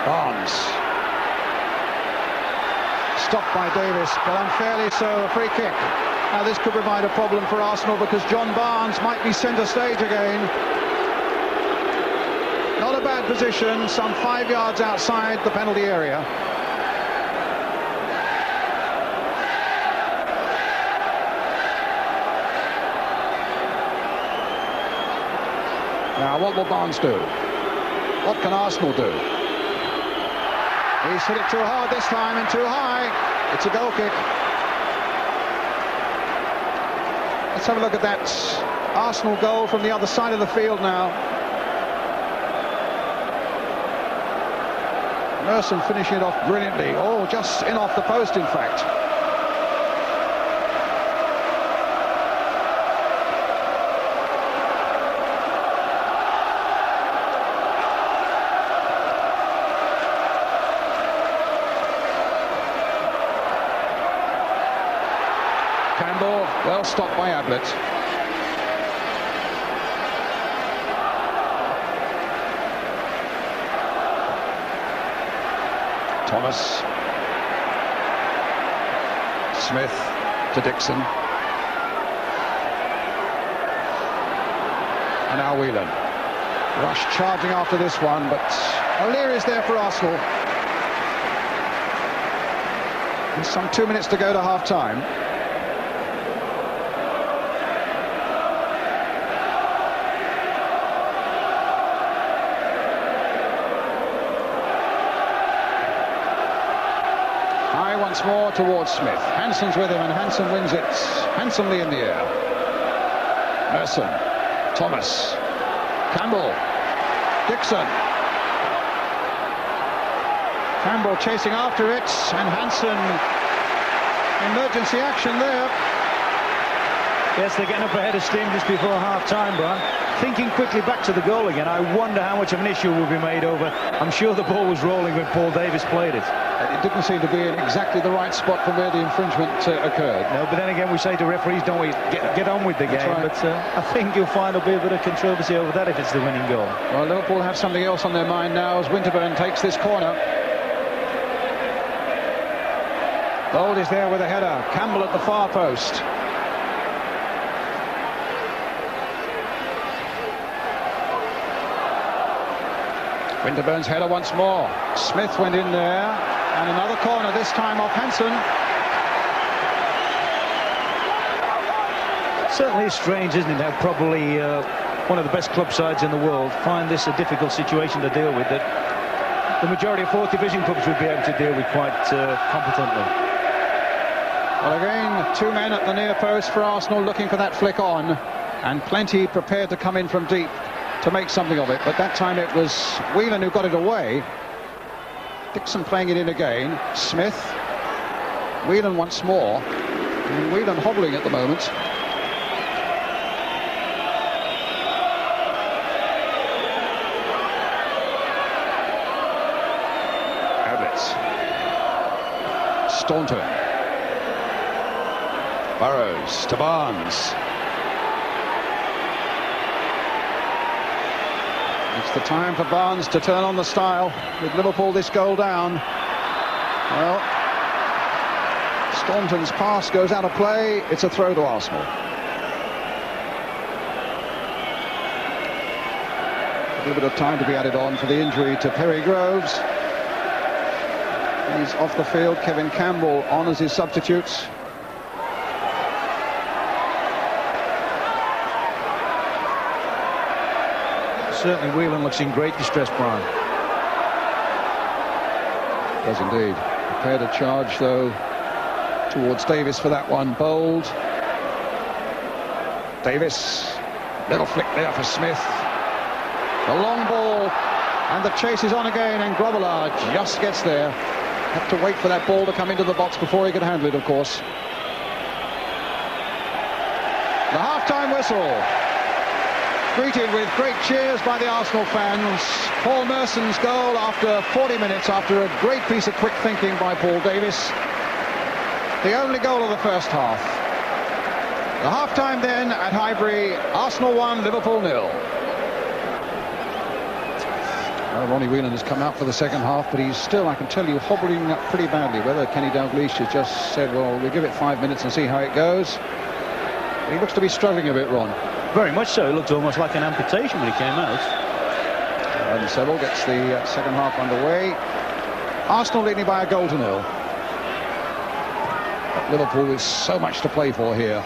Barnes. Stopped by Davis, but unfairly so, a free kick. Now this could provide a problem for Arsenal because John Barnes might be centre stage again. Not a bad position, some 5 yards outside the penalty area. Now, what will Barnes do? What can Arsenal do? He's hit it too hard this time and too high. It's a goal kick. Let's have a look at that Arsenal goal from the other side of the field now. Merson finishing it off brilliantly. Oh, just in off the post, in fact. Campbell, well stopped by Ablett. Thomas. Smith to Dixon. And now Whelan. Rush charging after this one, but O'Leary is there for Arsenal. There's some 2 minutes to go to half-time. once more towards Smith. Hansen's with him, and Hansen wins it handsomely in the air. Merson, Thomas, Campbell, Dixon. Campbell chasing after it, and Hansen, emergency action there. Yes, they're getting up ahead of steam just before half-time, Brian. Thinking quickly back to the goal again, I wonder how much of an issue will be made over. I'm sure the ball was rolling when Paul Davis played it. It didn't seem to be in exactly the right spot from where the infringement occurred. No, but then again, we say to referees, don't we, get on with the game. Right. But I think you'll find there'll be a bit of controversy over that if it's the winning goal. Well, Liverpool have something else on their mind now as Winterburn takes this corner. Bould is there with a header. Campbell at the far post. Winterburn's header once more. Smith went in there, and another corner, this time off Hansen. Certainly it's strange, isn't it, how probably one of the best club sides in the world find this a difficult situation to deal with, that the majority of fourth division clubs would be able to deal with quite competently. Well, again, two men at the near post for Arsenal looking for that flick on, and plenty prepared to come in from deep to make something of it, but that time it was Whelan who got it away. Dixon playing it in again. Smith, Whelan once more, and Whelan hobbling at the moment. Ablett, Staunton, Burrows to Barnes. It's the time for Barnes to turn on the style with Liverpool this goal down. Well, Staunton's pass goes out of play. It's a throw to Arsenal. A little bit of time to be added on for the injury to Perry Groves. He's off the field. Kevin Campbell on as his substitutes. Certainly Whelan looks in great distress, Brian. Does indeed. Prepared a charge, though, towards Davis for that one. Bould. Davis. Little flick there for Smith. The long ball. And the chase is on again, and Grobbelaar just gets there. Had to wait for that ball to come into the box before he could handle it, of course. The half-time whistle. Greeted with great cheers by the Arsenal fans. Paul Merson's goal after 40 minutes, after a great piece of quick thinking by Paul Davis. The only goal of the first half. The half-time then at Highbury, Arsenal 1, Liverpool 0. Ronnie Whelan has come out for the second half, but he's still, I can tell you, hobbling up pretty badly. Whether Kenny Dalglish has just said, well, we'll give it 5 minutes and see how it goes. But he looks to be struggling a bit, Ron. Very much so. It looked almost like an amputation when he came out. And Seville gets the second half underway. Arsenal leading by a goal to 0. But Liverpool with so much to play for here.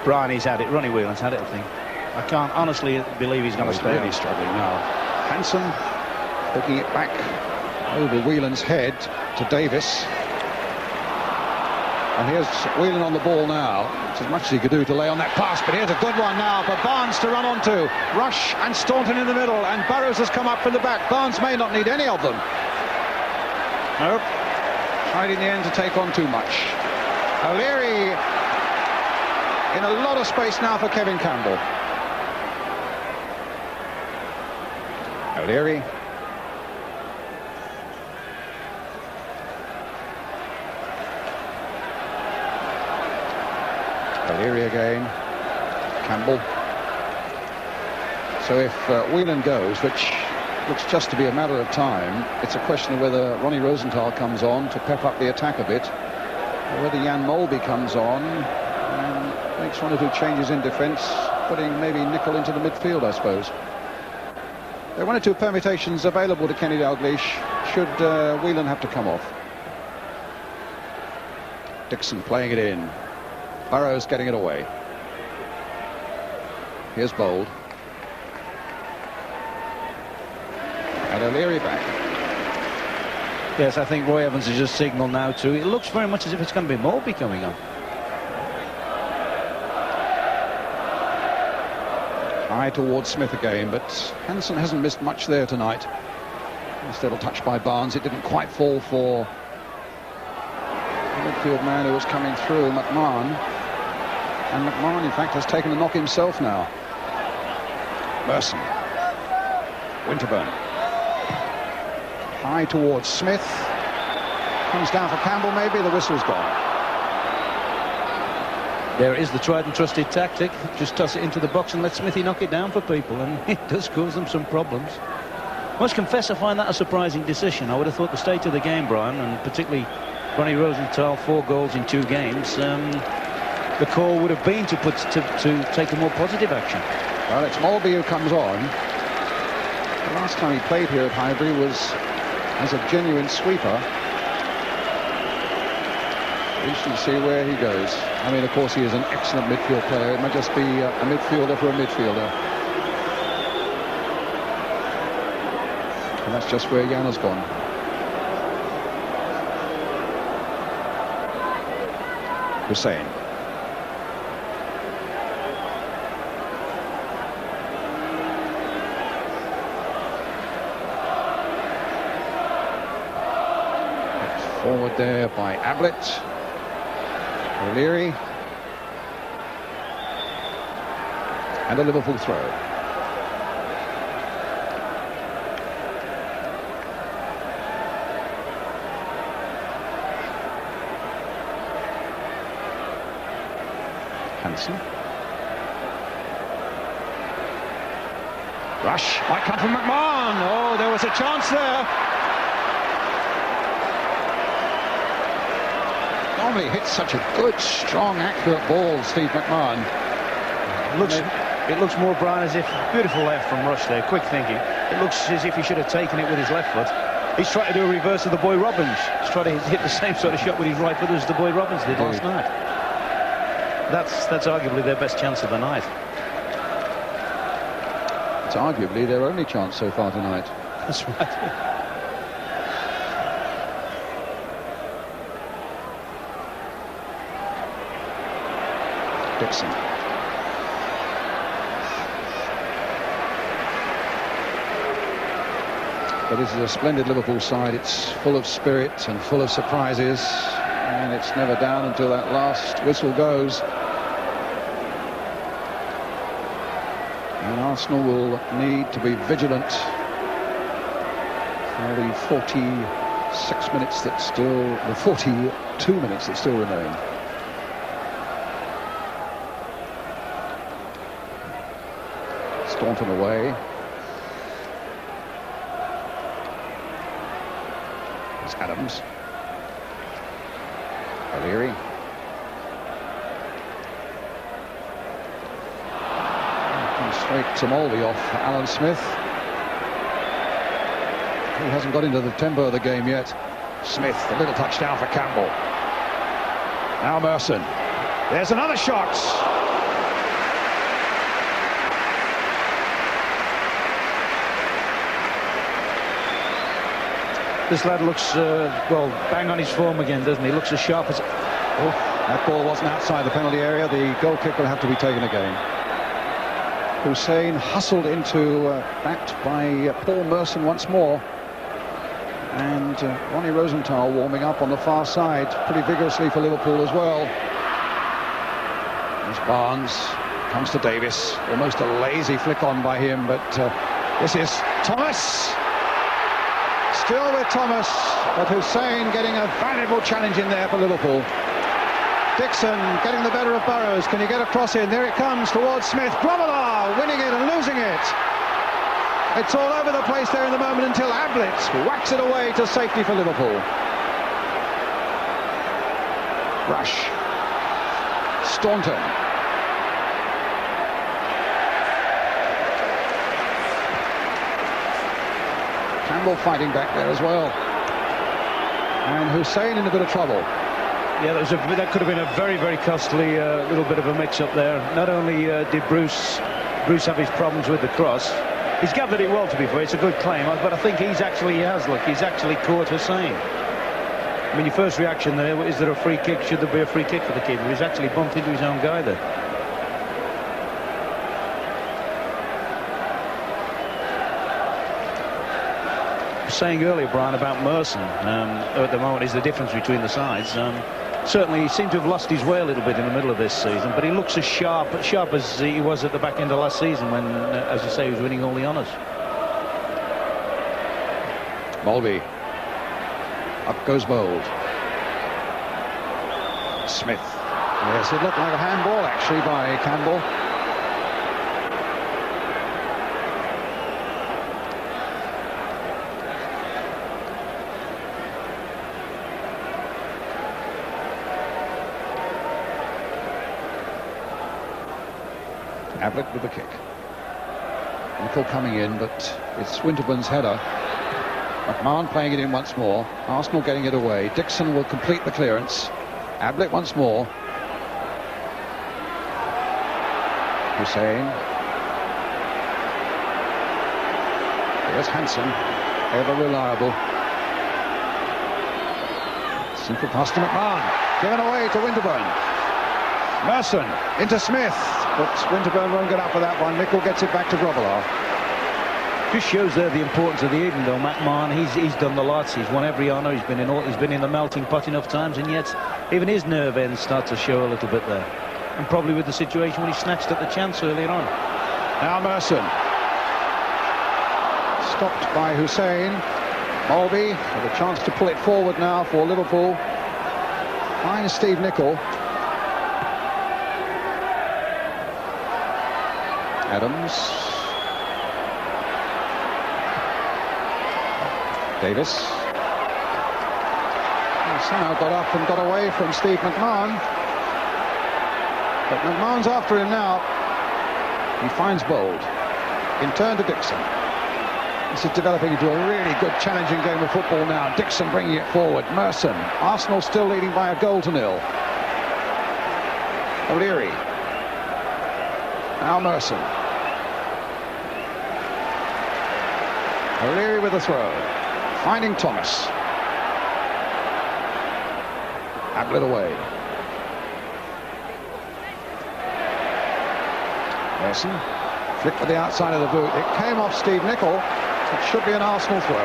Brian, he's had it. Ronnie Whelan's had it, I think. I can't honestly believe he's going to stay. He's really struggling now. Hansen hooking it back over Whelan's head to Davis. And here's Whelan on the ball now. It's as much as he could do to lay on that pass, but here's a good one now for Barnes to run onto. Rush and Staunton in the middle, and Burrows has come up from the back. Barnes may not need any of them. Nope. Tried in the end to take on too much. O'Leary in a lot of space now for Kevin Campbell. O'Leary. O'Leary again. Campbell. So if Whelan goes, which looks just to be a matter of time, it's a question of whether Ronnie Rosenthal comes on to pep up the attack a bit, or whether Mølby comes on and makes one or two changes in defence, putting maybe Nicol into the midfield, I suppose. There are one or two permutations available to Kenny Dalglish should Whelan have to come off. Dixon playing it in. Burrows getting it away. Here's Bould. And O'Leary back. Yes, I think Roy Evans has just signalled now too. It looks very much as if it's going to be Mølby coming on. High towards Smith again, but Hansen hasn't missed much there tonight. Instead of touched by Barnes, it didn't quite fall for the midfield man who was coming through, McMahon. And McMahon, in fact, has taken a knock himself now. Merson. Winterburn. High towards Smith. Comes down for Campbell, maybe. The whistle's gone. There is the tried and trusted tactic. Just toss it into the box and let Smithy knock it down for people, and it does cause them some problems. I must confess I find that a surprising decision. I would have thought the state of the game, Brian, and particularly Ronnie Rosenthal, 4 goals in 2 games, the call would have been to take a more positive action. Well, it's Mølby who comes on. The last time he played here at Highbury was as a genuine sweeper. We shall see where he goes. I mean, of course, he is an excellent midfield player. It might just be a midfielder for a midfielder. And that's just where Jan has gone. Hysén. Forward there by Ablett. O'Leary. And a Liverpool throw. Hansen. Rush might come from McMahon. Oh, there was a chance there. Normally hits such a good, strong, accurate ball, Steve McMahon. It looks more, Brian, as if beautiful left from Rush there, quick thinking. It looks as if he should have taken it with his left foot. He's trying to do a reverse of the boy Robbins. He's trying to hit the same sort of shot with his right foot as the boy Robbins did last night. That's arguably their best chance of the night. It's arguably their only chance so far tonight. That's right. Dixon. But this is a splendid Liverpool side. It's full of spirit and full of surprises, and it's never down until that last whistle goes. And Arsenal will need to be vigilant for the 46 minutes that still, the 42 minutes that still remain. Staunton away. It's Adams. O'Leary. Comes straight to Mølby off Alan Smith. He hasn't got into the tempo of the game yet. Smith, a little touchdown for Campbell. Now Merson. There's another shot. This lad looks, well, bang on his form again, doesn't he? Looks as sharp as... Oh, that ball wasn't outside the penalty area. The goal kick will have to be taken again. Hysén hustled into backed by Paul Merson once more. And Ronnie Rosenthal warming up on the far side pretty vigorously for Liverpool as well. There's Barnes, comes to Davis. Almost a lazy flick on by him, but this is Thomas. Still with Thomas, but Hysén getting a valuable challenge in there for Liverpool. Dixon getting the better of Burrows. Can he get across in? There it comes towards Smith. Grobbelaar winning it and losing it. It's all over the place there in the moment until Ablett whacks it away to safety for Liverpool. Rush. Staunton. Campbell fighting back there as well. And Hysén in a bit of trouble. Yeah, that could have been a very, very costly little bit of a mix-up there. Not only did Bruce have his problems with the cross, He's gathered it well, to be fair. It's a good claim, but I think he has actually caught Hysén. I mean, your first reaction there, is there a free kick? Should there be a free kick for the keeper? He's actually bumped into his own guy there. Saying earlier, Brian, about Merson at the moment is the difference between the sides. Certainly he seemed to have lost his way a little bit in the middle of this season, but he looks as sharp as he was at the back end of last season when, as you say, he was winning all the honours. Mølby. Up goes Bould. Smith. Yes, it looked like a handball actually by Campbell. Ablett with the kick. Nicol coming in, but it's Winterburn's header. McMahon playing it in once more. Arsenal getting it away. Dixon will complete the clearance. Ablett once more. Hysén. Here's Hansen, ever reliable. Simple pass to McMahon. Given away to Winterburn. Merson into Smith. But Winterburn won't get up for that one. Nicol gets it back to Grobbelaar. Just shows there the importance of the evening, though. McMahon, he's done the lots. He's won every honour. He's been in the melting pot enough times, and yet even his nerve ends start to show a little bit there. And probably with the situation when he snatched at the chance earlier on. Now Merson. Stopped by Hysén. Mølby with a chance to pull it forward now for Liverpool. Finds Steve Nicol. Adams. Davis. Somehow got up and got away from Steve McMahon. But McMahon's after him now. He finds Bould. In turn to Dixon. This is developing into a really good challenging game of football now. Dixon bringing it forward. Merson. Arsenal still leading by a goal to nil. O'Leary. Now Merson. O'Leary with a throw. Finding Thomas. Ablett away. Merson. Flicked with the outside of the boot. It came off Steve Nicol. It should be an Arsenal throw.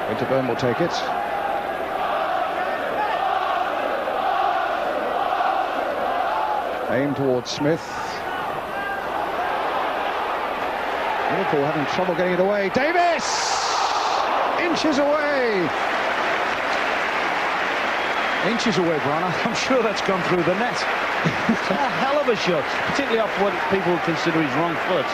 Winterburn will take it. Aim towards Smith. Liverpool having trouble getting it away. Davis! Inches away! Inches away, Brian. I'm sure that's gone through the net. A hell of a shot, particularly off what people consider his wrong foot.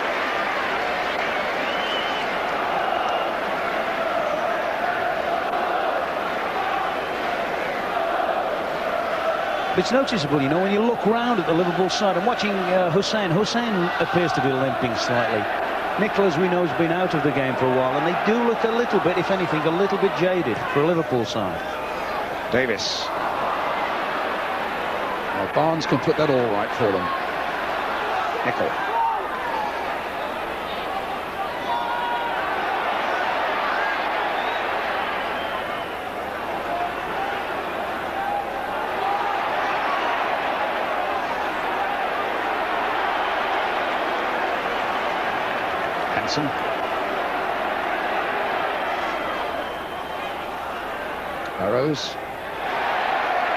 It's noticeable, you know, when you look round at the Liverpool side and watching Hysén. Hysén appears to be limping slightly. Nicol, as we know, has been out of the game for a while, and they do look a little bit, if anything, a little bit jaded for a Liverpool side. Davis. Well, Barnes can put that all right for them. Nicol. Hansen. Burrows.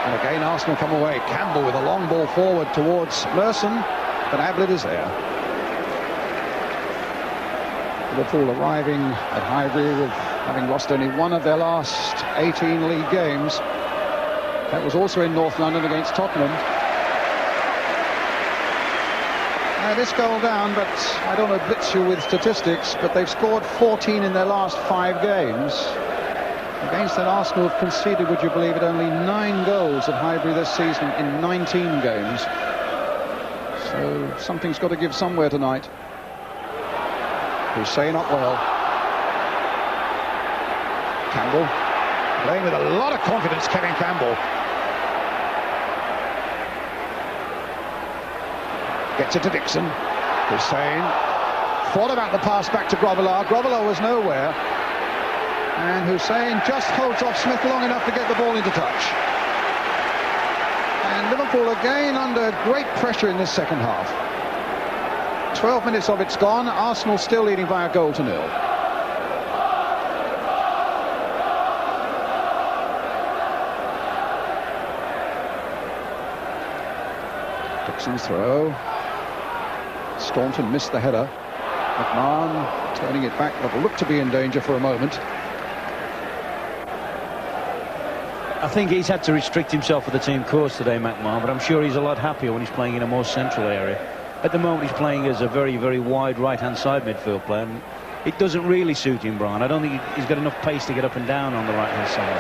And again Arsenal come away. Campbell with a long ball forward towards Merson, but Ablett is there. Liverpool arriving at Highbury with having lost only one of their last 18 league games. That was also in North London against Tottenham. This goal down, but I don't know blitz you with statistics, but they've scored 14 in their last 5 games. Against an Arsenal have conceded, would you believe it, only 9 goals at Highbury this season in 19 games. So something's got to give somewhere tonight. Hysén up well. Campbell playing with a lot of confidence, Kevin Campbell. Gets it to Dixon. Hysén thought about the pass back to Grobbelaar. Grobbelaar was nowhere. And Hysén just holds off Smith long enough to get the ball into touch. And Liverpool again under great pressure in this second half. 12 minutes of it's gone. Arsenal still leading by a goal to nil. Dixon's throw. Staunton missed the header. McMahon turning it back, but looked to be in danger for a moment. I think he's had to restrict himself for the team course today, McMahon, but I'm sure he's a lot happier when he's playing in a more central area. At the moment he's playing as a very, very wide right-hand side midfield player, and it doesn't really suit him, Brian. I don't think he's got enough pace to get up and down on the right-hand side.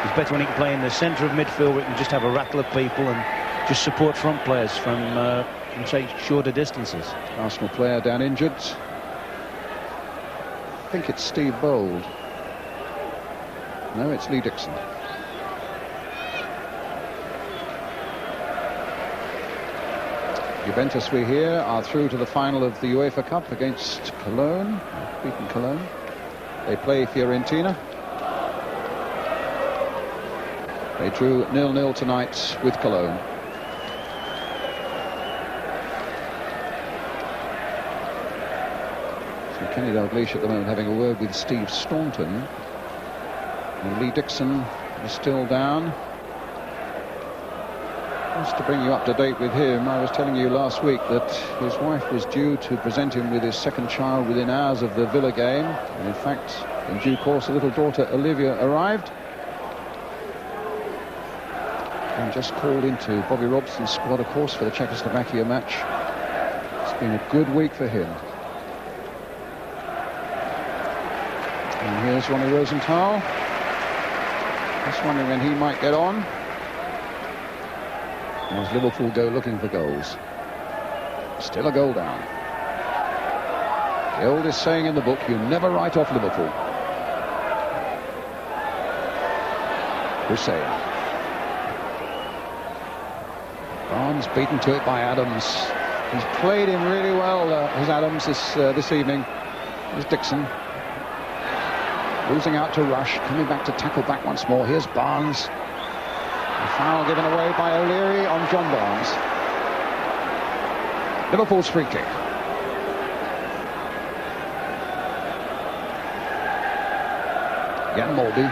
He's better when he can play in the centre of midfield, where he can just have a rattle of people and just support front players from say, shorter distances. Arsenal player down injured. I think it's Steve Bould. No, it's Lee Dixon. Juventus, we hear, are through to the final of the UEFA Cup against Cologne. Beaten Cologne. They play Fiorentina. They drew 0-0 tonight with Cologne. So Kenny Dalglish at the moment having a word with Steve Staunton. And Lee Dixon is still down. Just to bring you up to date with him, I was telling you last week that his wife was due to present him with his second child within hours of the Villa game. And in fact, in due course, a little daughter, Olivia, arrived. And just called into Bobby Robson's squad, of course, for the Czechoslovakia match. It's been a good week for him. And here's Ronnie Rosenthal. Just wondering when he might get on. As Liverpool go looking for goals. Still a goal down. The oldest saying in the book, you never write off Liverpool. Hysén. Barnes beaten to it by Adams. He's played him really well, his Adams, this evening. Here's Dixon. Losing out to Rush, coming back to tackle back once more. Here's Barnes. A foul given away by O'Leary on John Barnes. Liverpool's free kick. Again, Mølby.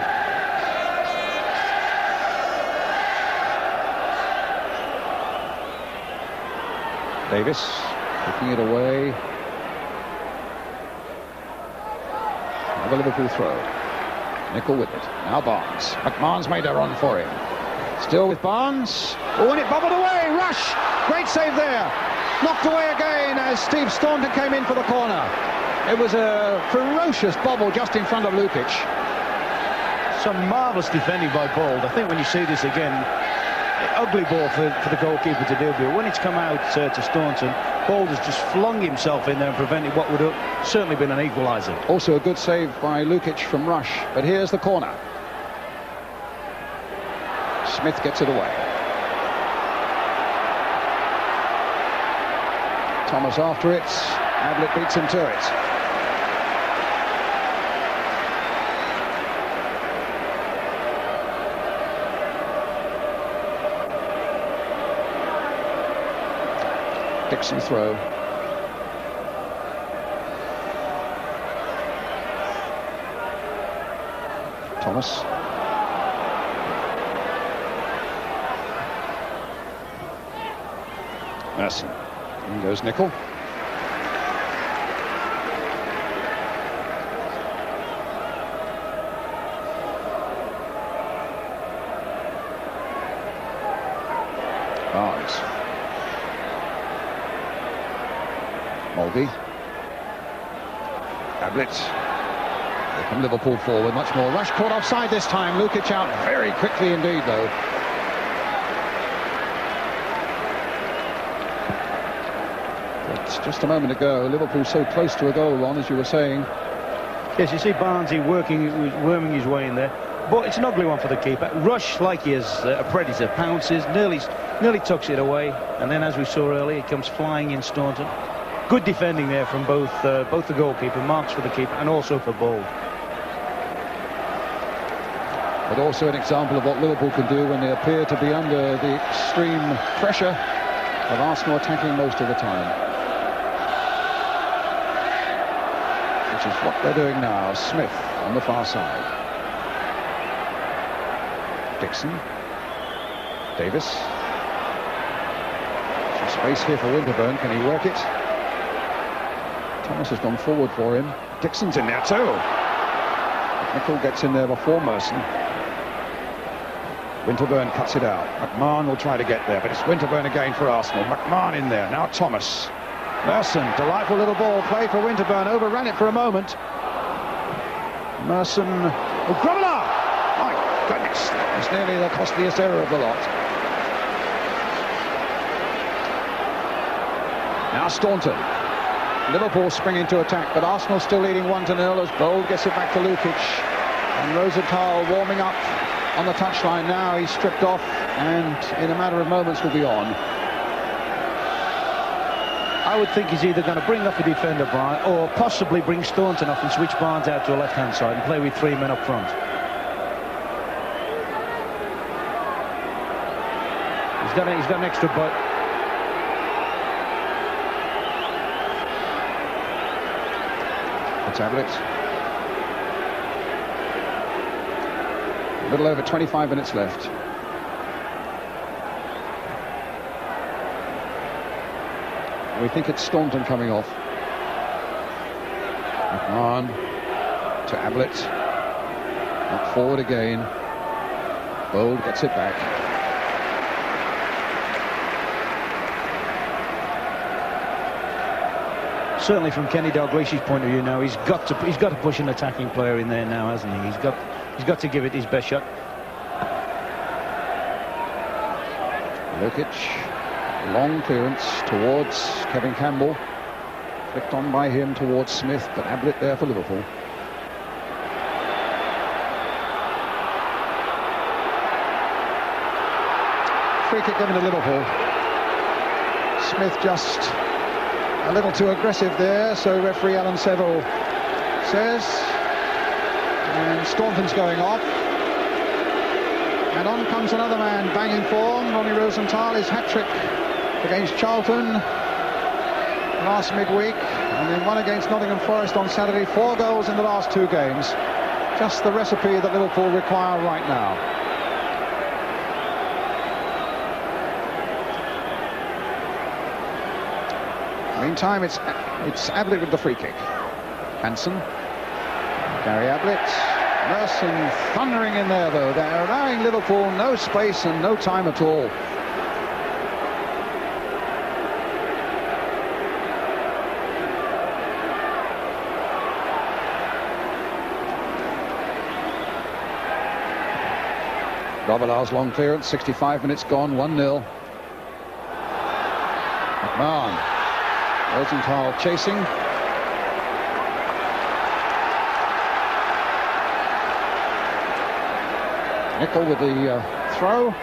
Davis kicking it away. Another Liverpool throw. Nicol with it. Now Barnes. McMahon's made a run for him. Still with Barnes. Oh, and it bobbled away. Rush. Great save there. Knocked away again as Steve Staunton came in for the corner. It was a ferocious bobble just in front of Lukić. Some marvellous defending by Bould. I think when you see this again, ugly ball for the goalkeeper to deal with. When it's come out to Staunton, Bould has just flung himself in there and prevented what would have certainly been an equaliser. Also a good save by Lukić from Rush. But here's the corner. Smith gets it away. Thomas after it. Ablett beats him to it. Dixon throw. Thomas. Merson. In goes Nicol. Barnes. Mølby. Ablett. Here come Liverpool forward, much more. Rush caught offside this time. Lukić out very quickly indeed, though. But just a moment ago, Liverpool so close to a goal, Ron, as you were saying. Yes, you see Barnsley worming his way in there. But it's an ugly one for the keeper. Rush, like he is a predator, pounces, nearly tucks it away, and then, as we saw earlier, he comes flying in Staunton. Good defending there from both the goalkeeper, marks for the keeper, and also for Bould. But also an example of what Liverpool can do when they appear to be under the extreme pressure of Arsenal attacking most of the time. Which is what they're doing now. Smith on the far side. Dixon. Davis. Some space here for Winterburn. Can he work it? Thomas has gone forward for him. Dixon's in there too. Nicol gets in there before Merson. Winterburn cuts it out. McMahon will try to get there, but it's Winterburn again for Arsenal. McMahon in there. Now Thomas. Merson, delightful little ball played for Winterburn. Overran it for a moment. Merson. Oh, Grobbelaar! My goodness, that was nearly the costliest error of the lot. Now Staunton. Liverpool spring into attack, but Arsenal still leading 1-0 as Bould gets it back to Lukić. And Rosenthal warming up on the touchline now. He's stripped off and in a matter of moments will be on. I would think he's either going to bring up a defender, Brian, or possibly bring Staunton off and switch Barnes out to a left-hand side and play with 3 men up front. He's got an extra bite. It's Ablett. A little over 25 minutes left. We think it's Staunton coming off. McMahon to Ablett. Up forward again. Bould gets it back. Certainly from Kenny Dalglish's point of view now, he's got to push an attacking player in there now, hasn't he? He's got to give it his best shot. Lukić, long clearance towards Kevin Campbell, flicked on by him towards Smith, but Ablett there for Liverpool. Free kick given to Liverpool. Smith just a little too aggressive there, so referee Alan Seville says. And Staunton's going off. And on comes another man banging form. Ronnie Rosenthal, his hat-trick against Charlton last midweek, and then one against Nottingham Forest on Saturday. 4 goals in the last 2 games. Just the recipe that Liverpool require right now. Meantime, it's Ablett with the free kick. Hansen, Gary Ablett, Merson thundering in there though. They're allowing Liverpool no space and no time at all. Grobbelaar's long clearance, 65 minutes gone, 1-0. McMahon. Rosenthal chasing. Nicol with the throw.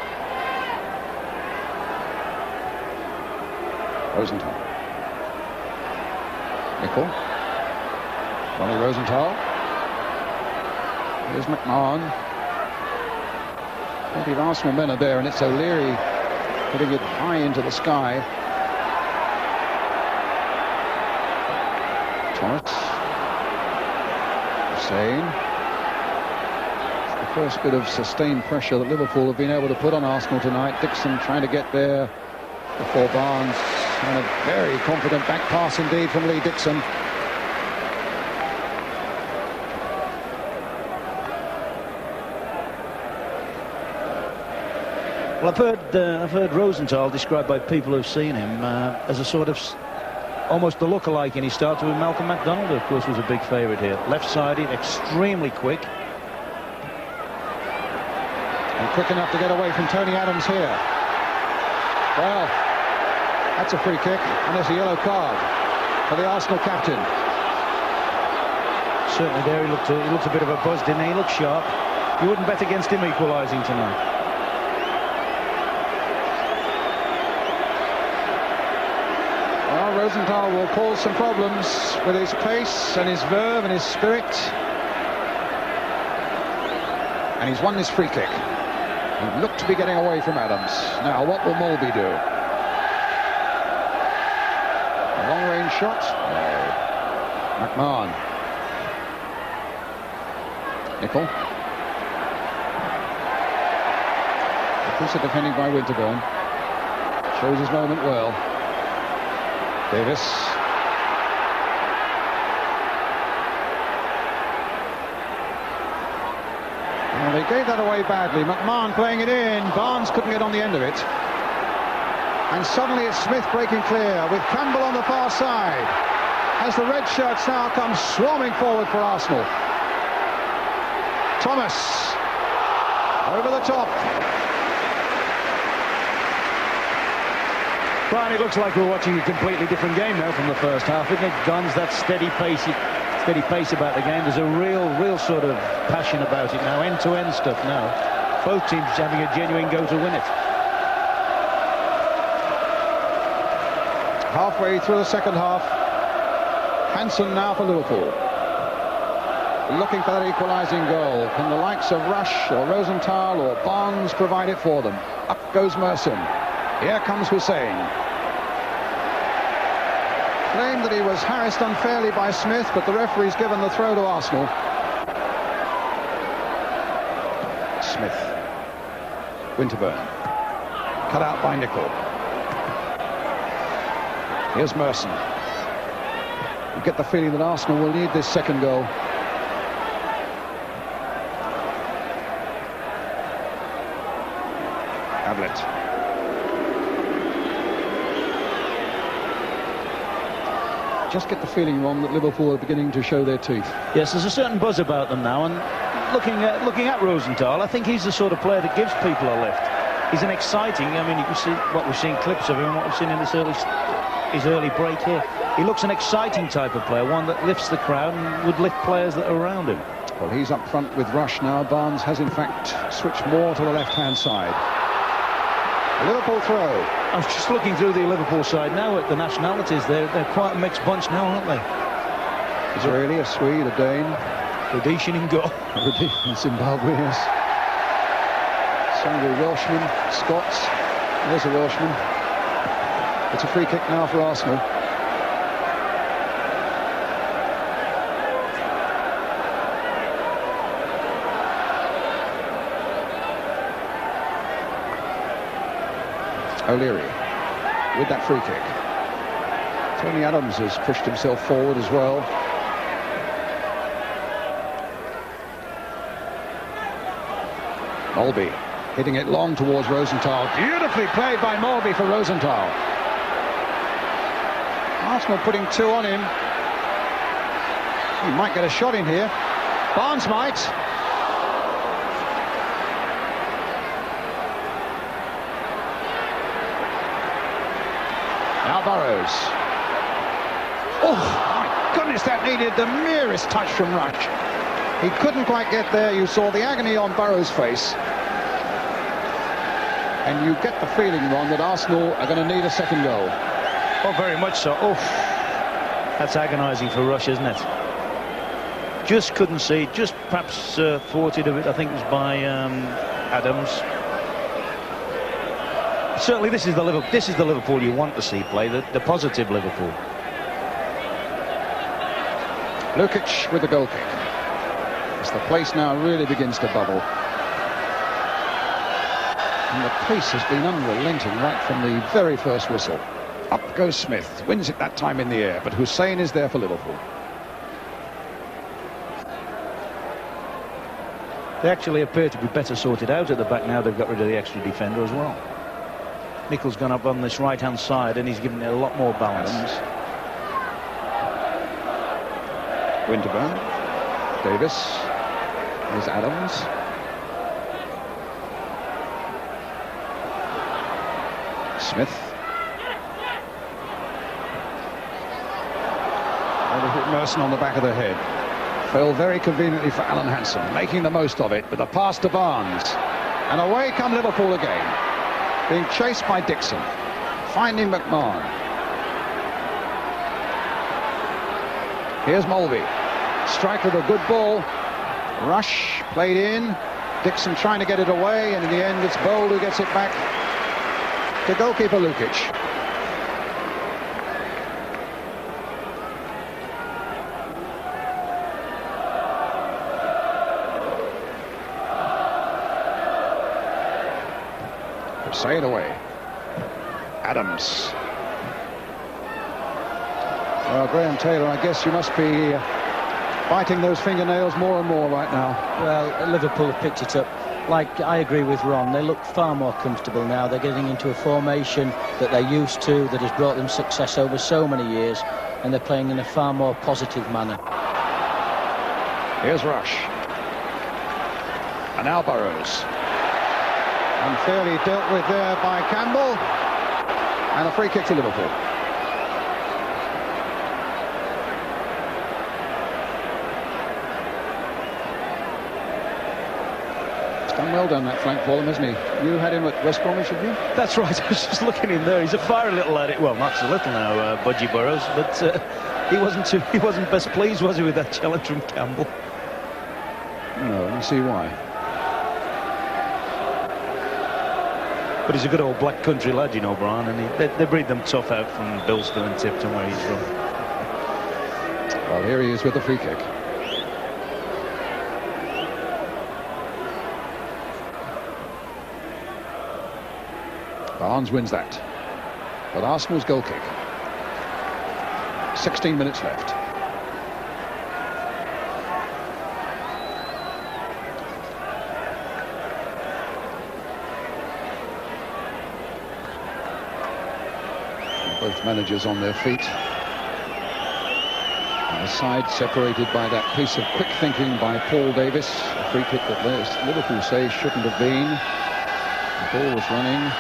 Rosenthal. Nicol. Ronnie Rosenthal. Here's McMahon. Plenty of Arsenal men are there, and it's O'Leary putting it high into the sky. Thomas. Hysén. It's the first bit of sustained pressure that Liverpool have been able to put on Arsenal tonight. Dixon trying to get there before Barnes. And a very confident back pass indeed from Lee Dixon. Well, I've heard Rosenthal described by people who've seen him as a sort of almost a lookalike, and he started with Malcolm MacDonald, who of course was a big favourite here. Left-sided, extremely quick. And quick enough to get away from Tony Adams here. Well, that's a free kick, and there's a yellow card for the Arsenal captain. Certainly there, he looked a bit of a buzz, didn't he? He looked sharp. You wouldn't bet against him equalising tonight. Well, Rosenthal will cause some problems with his pace and his verve and his spirit. And he's won this free kick. He looked to be getting away from Adams. Now, what will Mølby do? A long-range shot. No. McMahon. Nicol. A piece of defending by Winterburn. Shows his moment well. Davis. Well, they gave that away badly. McMahon playing it in. Barnes couldn't get on the end of it. And suddenly it's Smith breaking clear with Campbell on the far side. As the red shirts now come swarming forward for Arsenal. Thomas over the top. Brian, it looks like we're watching a completely different game now from the first half, isn't it? Guns, that steady pace about the game. There's a real sort of passion about it now, end-to-end stuff now. Both teams having a genuine go to win it. Halfway through the second half, Hansen now for Liverpool. Looking for that equalising goal. Can the likes of Rush or Rosenthal or Barnes provide it for them? Up goes Merson. Here comes Hysén. Claimed that he was harassed unfairly by Smith, but the referee's given the throw to Arsenal. Smith. Winterburn. Cut out by Nicol. Here's Merson. You get the feeling that Arsenal will need this second goal. Ablett. Just get the feeling, Ron, that Liverpool are beginning to show their teeth. Yes, there's a certain buzz about them now, and looking at Rosenthal, I think he's the sort of player that gives people a lift. He's an exciting, I mean, you can see what we've seen clips of him and what we've seen in his early break here. He looks an exciting type of player, one that lifts the crowd and would lift players that are around him. Well, he's up front with Rush now. Barnes has, in fact, switched more to the left-hand side. A Liverpool throw. I was just looking through the Liverpool side now at the nationalities. They're quite a mixed bunch now, aren't they? Israeli, a Swede, a Dane. Rhodesian in goal. Rhodesian, Zimbabweans. Some Welshmen, Scots. There's a Welshman. It's a free kick now for Arsenal. O'Leary with that free kick. Tony Adams has pushed himself forward as well. Mølby hitting it long towards Rosenthal. Beautifully played by Mølby for Rosenthal. Arsenal putting two on him. He might get a shot in here. Barnes might. Now Burrows. Oh, my goodness, that needed the merest touch from Rush. He couldn't quite get there. You saw the agony on Burrows' face. And you get the feeling, Ron, that Arsenal are going to need a second goal. Oh, very much so. Oh, that's agonising for Rush, isn't it? Just couldn't see. Just perhaps thwarted a bit. I think it was by Adams. Certainly, this is the Liverpool you want to see play, the positive Liverpool. Lukić with the goal kick. As the place now really begins to bubble. And the pace has been unrelenting right from the very first whistle. Up goes Smith. Wins it that time in the air, but Hysén is there for Liverpool. They actually appear to be better sorted out at the back now. They've got rid of the extra defender as well. Nicol's gone up on this right-hand side and he's given it a lot more balance. Winterburn. Davis. There's Adams. Smith. And they hit Merson on the back of the head. Fell very conveniently for Alan Hansen, making the most of it with a pass to Barnes. And away come Liverpool again, being chased by Dixon, finding McMahon. Here's Mølby, strike with a good ball. Rush played in, Dixon trying to get it away, and in the end it's Bould who gets it back to goalkeeper Lukić. Say it away. Adams. Well, Graham Taylor, I guess you must be biting those fingernails more and more right now. Well, Liverpool have picked it up. Like, I agree with Ron, they look far more comfortable now. They're getting into a formation that they're used to, that has brought them success over so many years, and they're playing in a far more positive manner. Here's Rush. And now Burrows. Unfairly dealt with there by Campbell, and a free kick to Liverpool. He's done well down that flank for him, hasn't he? You had him at West Bromwich, have you? That's right. I was just looking in there. He's a fiery little lad. Well, not so little now, Budgie Burrows, but he wasn't best pleased, was he, with that challenge from Campbell? No, you see why. But he's a good old black country lad, you know, Brian, and they breed them tough out from Bilston and Tipton, where he's from. Well, here he is with the free kick. Barnes wins that. But Arsenal's goal kick. 16 minutes left. Both managers on their feet. And the side separated by that piece of quick thinking by Paul Davis. A free kick that Liverpool say shouldn't have been. The ball was running.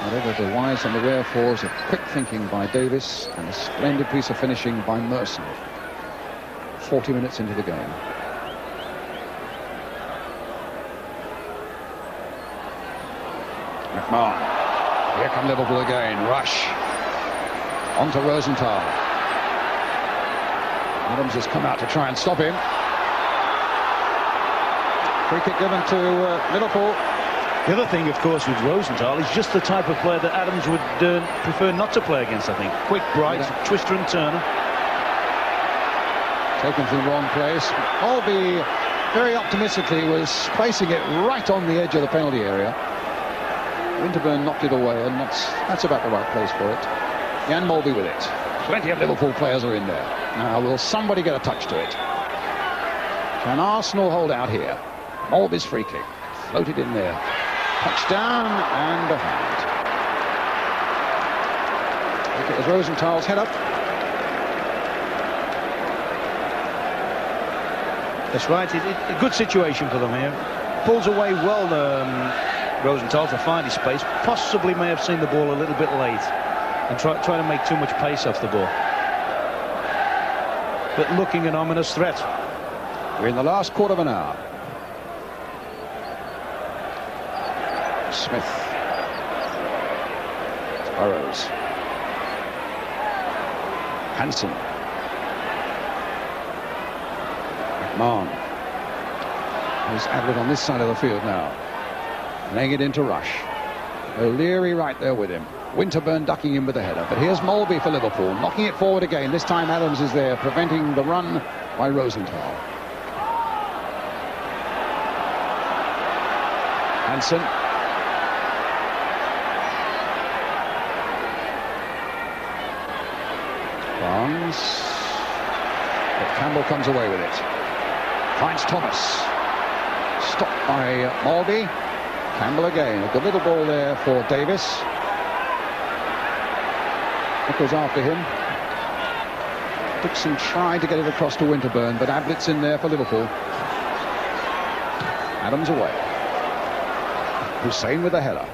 Whatever the whys and the wherefores of quick thinking by Davis, and a splendid piece of finishing by Merson. 40 minutes into the game. McMahon. Here come Liverpool again. Rush. On to Rosenthal. Adams has come out to try and stop him. Free kick given to Liverpool. The other thing, of course, with Rosenthal, he's just the type of player that Adams would prefer not to play against, I think. Quick, bright, twister and turner. Taken to the wrong place. Mølby very optimistically was placing it right on the edge of the penalty area. Winterburn knocked it away, and that's about the right place for it. Jan Mølby with it. Plenty of Liverpool players are in there. Now, will somebody get a touch to it? Can Arsenal hold out here? Mølby's free kick. Floated in there. Touchdown and a hand. It was Rosenthal's head up. That's right. A good situation for them here. Pulls away well, Rosenthal, to find his space. Possibly may have seen the ball a little bit late and try to make too much pace off the ball. But looking an ominous threat. We're in the last quarter of an hour. Smith. Burrows. Hansen. McMahon. There's Ablett on this side of the field now. Laying it into Rush. O'Leary right there with him. Winterburn ducking in with the header. But here's Mølby for Liverpool, knocking it forward again. This time Adams is there, preventing the run by Rosenthal. Hansen. Barnes. But Campbell comes away with it. Finds Thomas. Stopped by Mølby. Campbell again. A good little ball there for Davis. Nicol's after him. Dixon tried to get it across to Winterburn, but Ablett's in there for Liverpool. Adams away. Hysén with the header.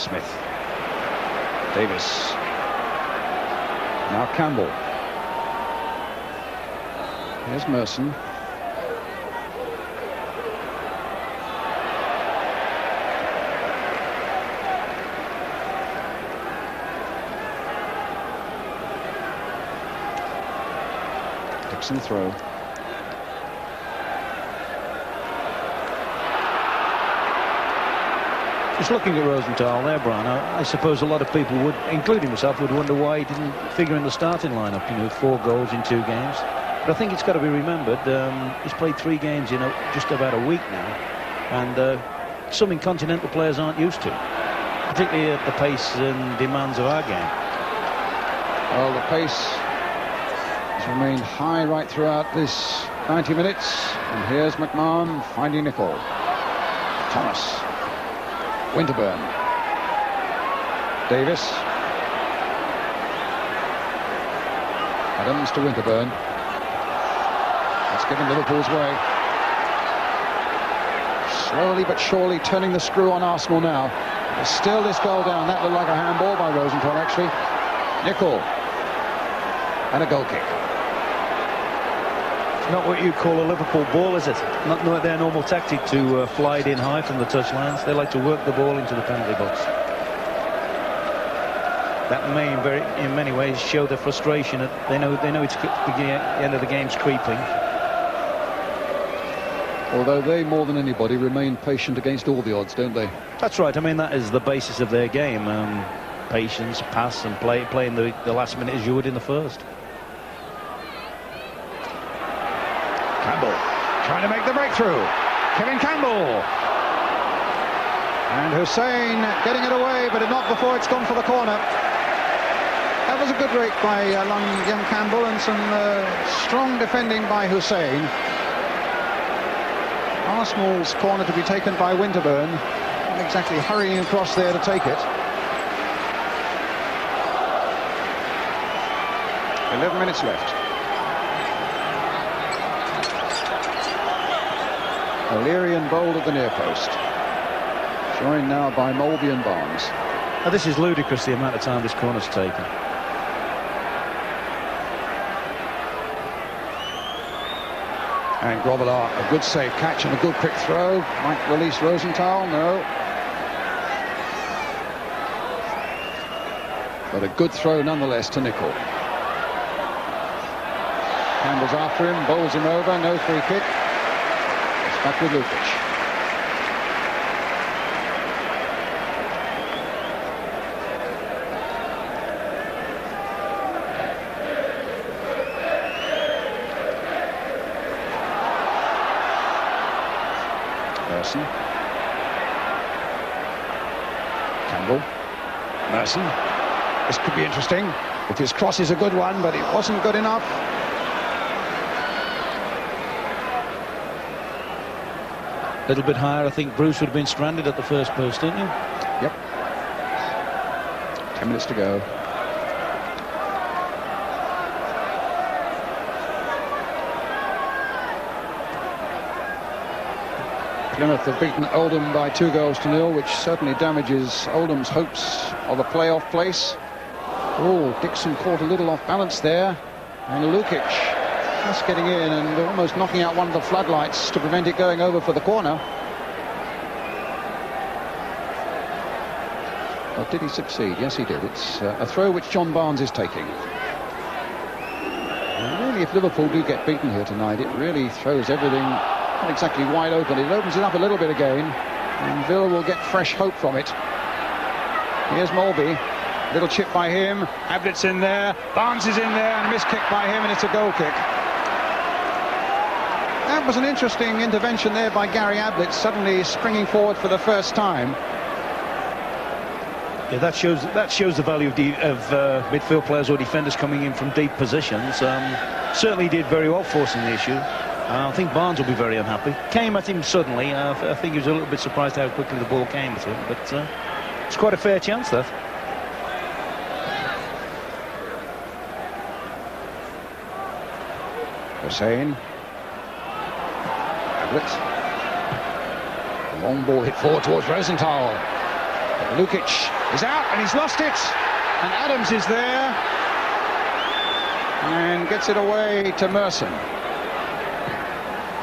Smith. Davis. Now Campbell. Here's Merson. Dixon throw. Just looking at Rosenthal there, Brian, I suppose a lot of people would, including myself, would wonder why he didn't figure in the starting lineup, you know, 4 goals in 2 games. But I think it's got to be remembered, he's played 3 games in just about a week now, and something continental players aren't used to, particularly at the pace and demands of our game. Well, the pace has remained high right throughout this 90 minutes. And here's McMahon finding Nicol. Thomas. Winterburn. Davis. Adams to Winterburn. That's given Liverpool's way. Slowly but surely turning the screw on Arsenal now. There's still this goal down. That looked like a handball by Rosenthal, actually. Nicol. And a goal kick. Not what you call a Liverpool ball, is it? Not their normal tactic to fly it in high from the touchlines. They like to work the ball into the penalty box. That may, in many ways, show their frustration. They know it's the end of the game's creeping. Although they, more than anybody, remain patient against all the odds, don't they? That's right. I mean, that is the basis of their game. Patience, pass, and play in the last minute as you would in the first. Campbell trying to make the breakthrough. Kevin Campbell. And Hysén getting it away, but not before it's gone for the corner. That was a good break by young Campbell, and some strong defending by Hysén. Arsenal's corner to be taken by Winterburn. Not exactly hurrying across there to take it. 11 minutes left. O'Leary and Bould at the near post. Joined now by Mølby and Barnes. Now, this is ludicrous, the amount of time this corner's taken. And Grobbelaar, a good safe catch and a good quick throw. Might release Rosenthal, no. But a good throw nonetheless to Nicol. Campbell's after him, bowls him over, no free kick. It's back with Lukić. Merson. Campbell. Merson. This could be interesting if his cross is a good one, but it wasn't good enough. A little bit higher, I think Bruce would have been stranded at the first post, didn't you? Yep. 10 minutes to go. Plymouth have beaten Oldham by 2-0, which certainly damages Oldham's hopes of a playoff place. Oh, Dixon caught a little off balance there, and Lukić just getting in and almost knocking out one of the floodlights to prevent it going over for the corner. Well, did he succeed? Yes, he did. It's a throw which John Barnes is taking. And really, if Liverpool do get beaten here tonight, it really throws everything not exactly wide open. It opens it up a little bit again, and Villa will get fresh hope from it. Here's Mølby. Little chip by him. Ablett's in there. Barnes is in there, and a missed kick by him, and it's a goal kick. That was an interesting intervention there by Gary Ablett, suddenly springing forward for the first time. Yeah, that shows the value of midfield players or defenders coming in from deep positions. Certainly did very well forcing the issue. I think Barnes will be very unhappy. Came at him suddenly. I think he was a little bit surprised how quickly the ball came to him, but it's quite a fair chance, that. Hysén. Ablett. Long ball hit forward towards Rosenthal. Lukić is out and he's lost it. And Adams is there and gets it away to Merson.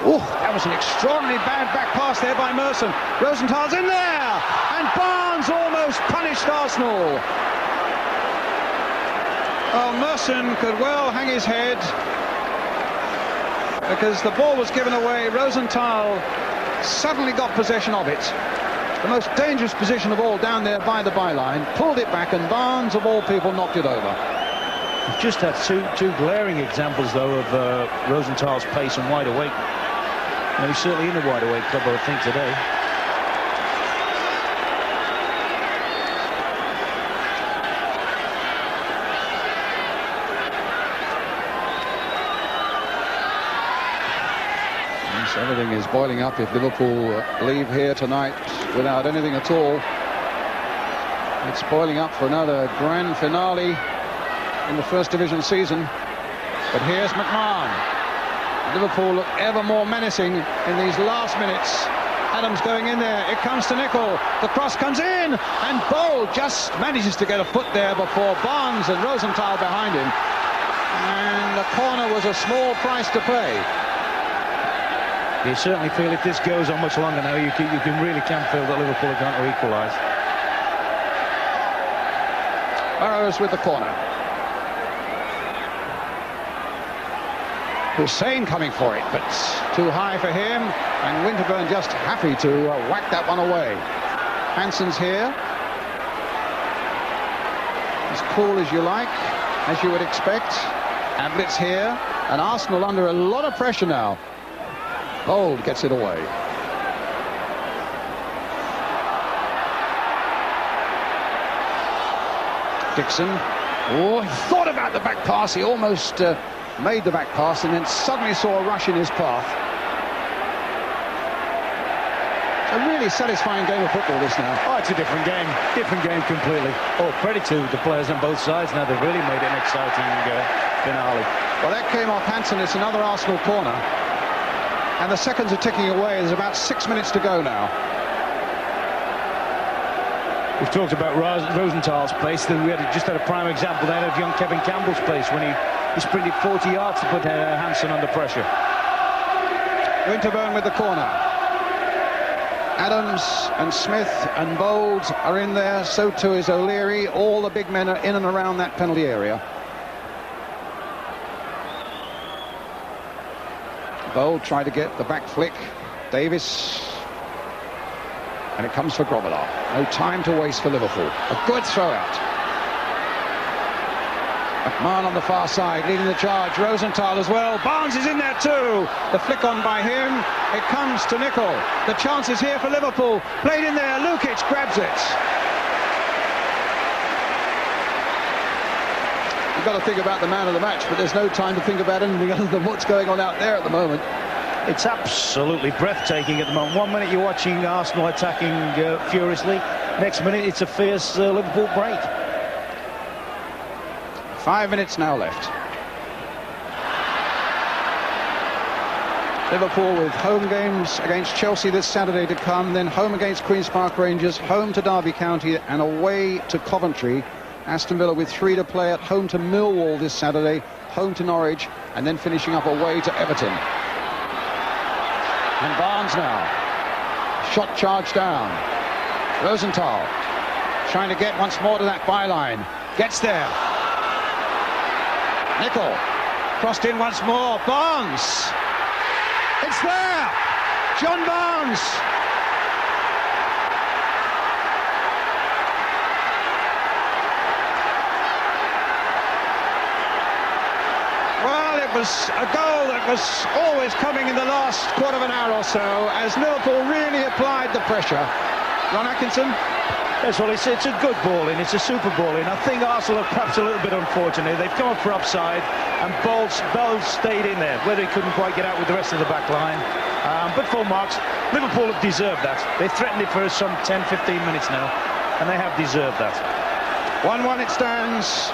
Oh, that was an extraordinarily bad back pass there by Merson. Rosenthal's in there, and Barnes almost punished Arsenal. Oh, Merson could well hang his head because the ball was given away. Rosenthal suddenly got possession of it. The most dangerous position of all, down there by the byline, pulled it back, and Barnes, of all people, knocked it over. We've just had two glaring examples, though, of Rosenthal's pace and wide awake. And he's certainly in the wide awake club, I think, today. Yes, everything is boiling up if Liverpool leave here tonight without anything at all. It's boiling up for another grand finale in the First Division season. But here's McMahon. Liverpool look ever more menacing in these last minutes. Adams going in there. It comes to Nicol. The cross comes in, and Bould just manages to get a foot there before Barnes and Rosenthal behind him. And the corner was a small price to pay. You certainly feel if this goes on much longer now, you can really feel that Liverpool are going to equalise. Burrows with the corner. Hysén coming for it, but too high for him, and Winterburn just happy to whack that one away. Hansen's here. As cool as you like, as you would expect. Ablett's here, and Arsenal under a lot of pressure now. Bould gets it away. Dixon. Oh, he thought about the back pass. He almost made the back pass and then suddenly saw a rush in his path. It's a really satisfying game of football, this now. Oh, it's a different game completely. Oh, credit to the players on both sides now. They've really made it an exciting finale. Well, that came off Hansen. It's another Arsenal corner, and the seconds are ticking away. There's about 6 minutes to go now. We've talked about Rosenthal's pace. Then we just had a prime example then of young Kevin Campbell's pace when he sprinted 40 yards to put Hansen under pressure. Winterburn with the corner. Adams and Smith and Bould are in there. So too is O'Leary. All the big men are in and around that penalty area. Bould tried to get the back flick. Davis. And it comes for Grobbelaar. No time to waste for Liverpool. A good throw out. McMahon on the far side, leading the charge. Rosenthal as well. Barnes is in there too. The flick on by him. It comes to Nicol. The chance is here for Liverpool. Played in there. Lukić grabs it. You've got to think about the man of the match, but there's no time to think about anything other than what's going on out there at the moment. It's absolutely breathtaking at the moment. 1 minute you're watching Arsenal attacking furiously. Next minute it's a fierce Liverpool break. 5 minutes now left. Liverpool with home games against Chelsea this Saturday to come, then home against Queen's Park Rangers, home to Derby County and away to Coventry. Aston Villa with 3 to play, at home to Millwall this Saturday, home to Norwich, and then finishing up away to Everton. And Barnes now. Shot charged down. Rosenthal trying to get once more to that byline. Gets there. Nicol crossed in once more. Barnes. It's there. John Barnes. Well, it was a goal that was always coming in the last quarter of an hour or so as Liverpool really applied the pressure. Ron Atkinson? Yes, well, it's a good ball in. It's a super ball in. I think Arsenal are perhaps a little bit unfortunate. They've come up for upside, and Bould stayed in there, whether he couldn't quite get out with the rest of the back line. But full marks. Liverpool have deserved that. They've threatened it for some 10-15 minutes now, and they have deserved that. 1-1 it stands.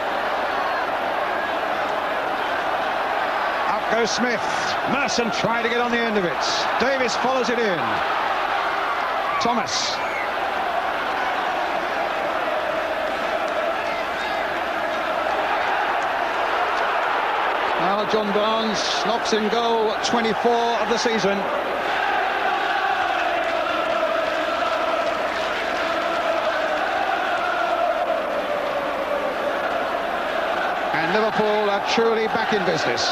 Up goes Smith. Merson trying to get on the end of it. Davis follows it in. Thomas. John Barnes knocks in goal 24 of the season. And Liverpool are truly back in business.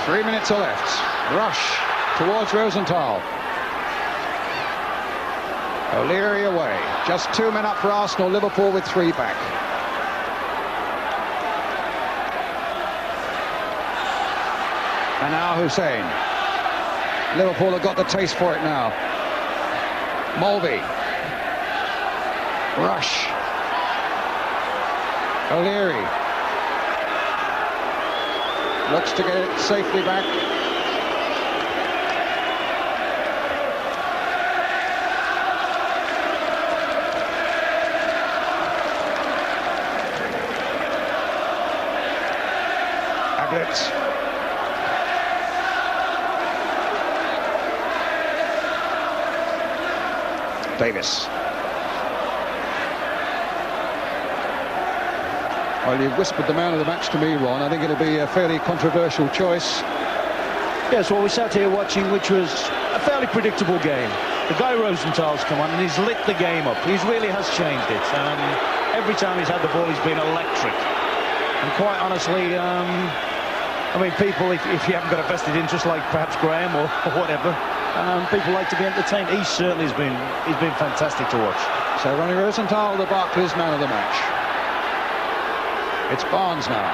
Three minutes are left. Rush towards Rosenthal. O'Leary away. Just 2 men up for Arsenal. Liverpool with 3 back. And now Hysén. Liverpool have got the taste for it now. Mølby. Rush. O'Leary. Looks to get it safely back. Ablett. Davis. Well, you've whispered the man of the match to me, Ron. I think it'll be a fairly controversial choice. Yes, well, we sat here watching, which was a fairly predictable game. The guy Rosenthal's come on and he's lit the game up. He really has changed it. Every time he's had the ball, he's been electric. And quite honestly, I mean, people, if you haven't got a vested interest like perhaps Graham or whatever, people like to be entertained. He certainly has been fantastic to watch. So Ronnie Rosenthal, the Barclays man of the match. It's Barnes now.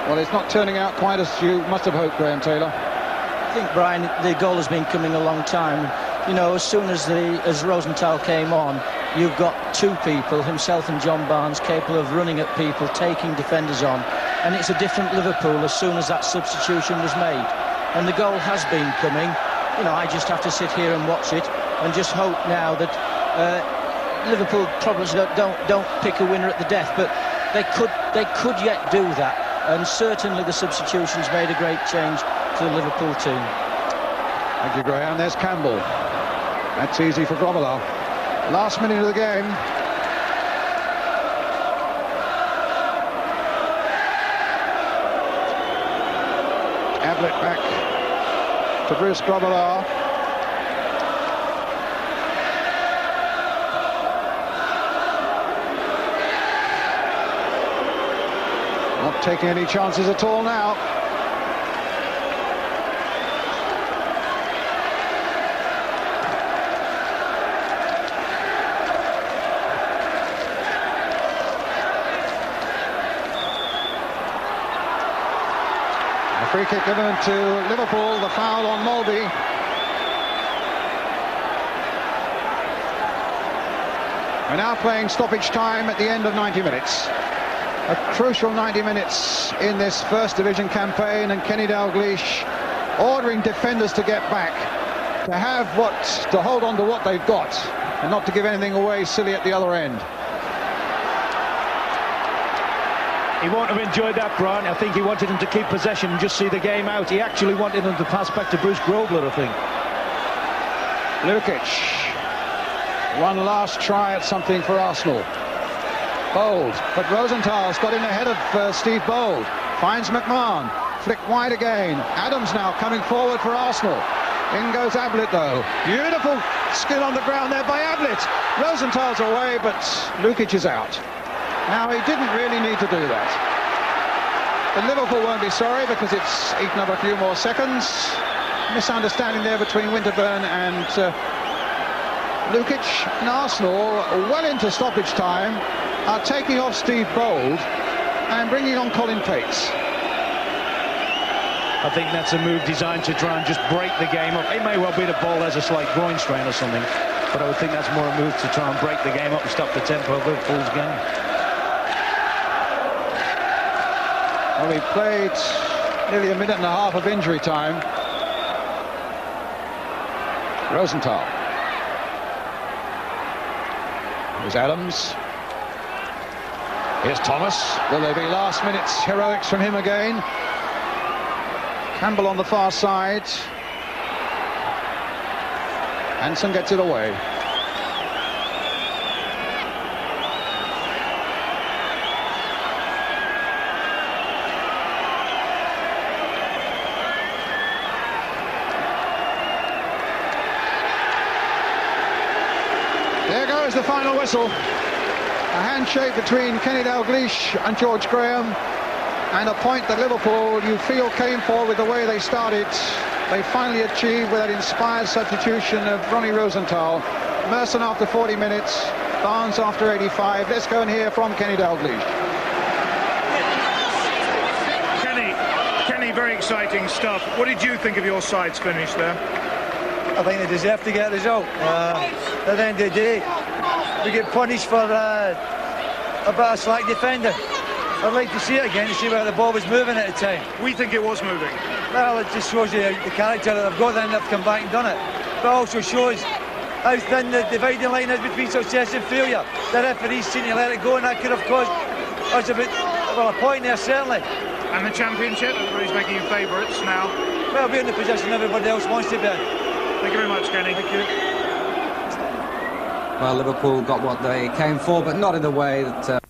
Well, it's not turning out quite as you must have hoped, Graham Taylor. I think, Brian, the goal has been coming a long time. You know, as soon as Rosenthal came on, you've got 2 people, himself and John Barnes, capable of running at people, taking defenders on. And it's a different Liverpool as soon as that substitution was made. And the goal has been coming. You know, I just have to sit here and watch it and just hope now that Liverpool probably don't pick a winner at the death, but they could yet do that. And certainly the substitutions made a great change to the Liverpool team. Thank you, Graham. There's Campbell. That's easy for Grobbelaar. Last minute of the game. Ablett back to Bruce Grobbelaar. Not taking any chances at all now. A free kick given to Liverpool, the foul on Mølby. We're now playing stoppage time at the end of 90 minutes. A crucial 90 minutes in this First Division campaign, and Kenny Dalglish ordering defenders to get back, to hold on to what they've got and not to give anything away silly at the other end. He won't have enjoyed that, Brian. I think he wanted him to keep possession and just see the game out. He actually wanted him to pass back to Bruce Grobbelaar, I think. Lukić, one last try at something for Arsenal. Bould, but Rosenthal's got in ahead of Steve Bould. Finds McMahon, flick wide again. Adams now coming forward for Arsenal. In goes Ablett though. Beautiful skill on the ground there by Ablett. Rosenthal's away, but Lukić is out. Now, he didn't really need to do that. But Liverpool won't be sorry because it's eaten up a few more seconds. Misunderstanding there between Winterburn and Lukić. And Arsenal, well into stoppage time, are taking off Steve Bould and bringing on Colin Pates. I think that's a move designed to try and just break the game up. It may well be the ball has a slight groin strain or something, but I would think that's more a move to try and break the game up and stop the tempo of Liverpool's game. Well, we played nearly a minute and a half of injury time. Rosenthal. Here's Adams. Here's Thomas. Will there be last minute heroics from him again? Campbell on the far side. Hansen gets it away. There goes the final whistle. A handshake between Kenny Dalglish and George Graham, and a point that Liverpool, you feel, came for with the way they started. They finally achieved with that inspired substitution of Ronnie Rosenthal. Merson after 40 minutes, Barnes after 85. Let's go and hear from Kenny Dalglish. Kenny, very exciting stuff. What did you think of your side's finish there? I think they deserve to get a result. At the end of the day, we get punished for a bit of slack defending. I'd like to see it again to see where the ball was moving at the time. We think it was moving. Well, it just shows you the character that they've got, then they've come back and done it. But also shows how thin the dividing line is between success and failure. The referee's seen to let it go, and that could have caused us a point there, certainly. And the championship, everybody's making you favourites now. Well, we're in the position everybody else wants to be in. Thank you very much, Kenny. Thank you. Well, Liverpool got what they came for, but not in the way that...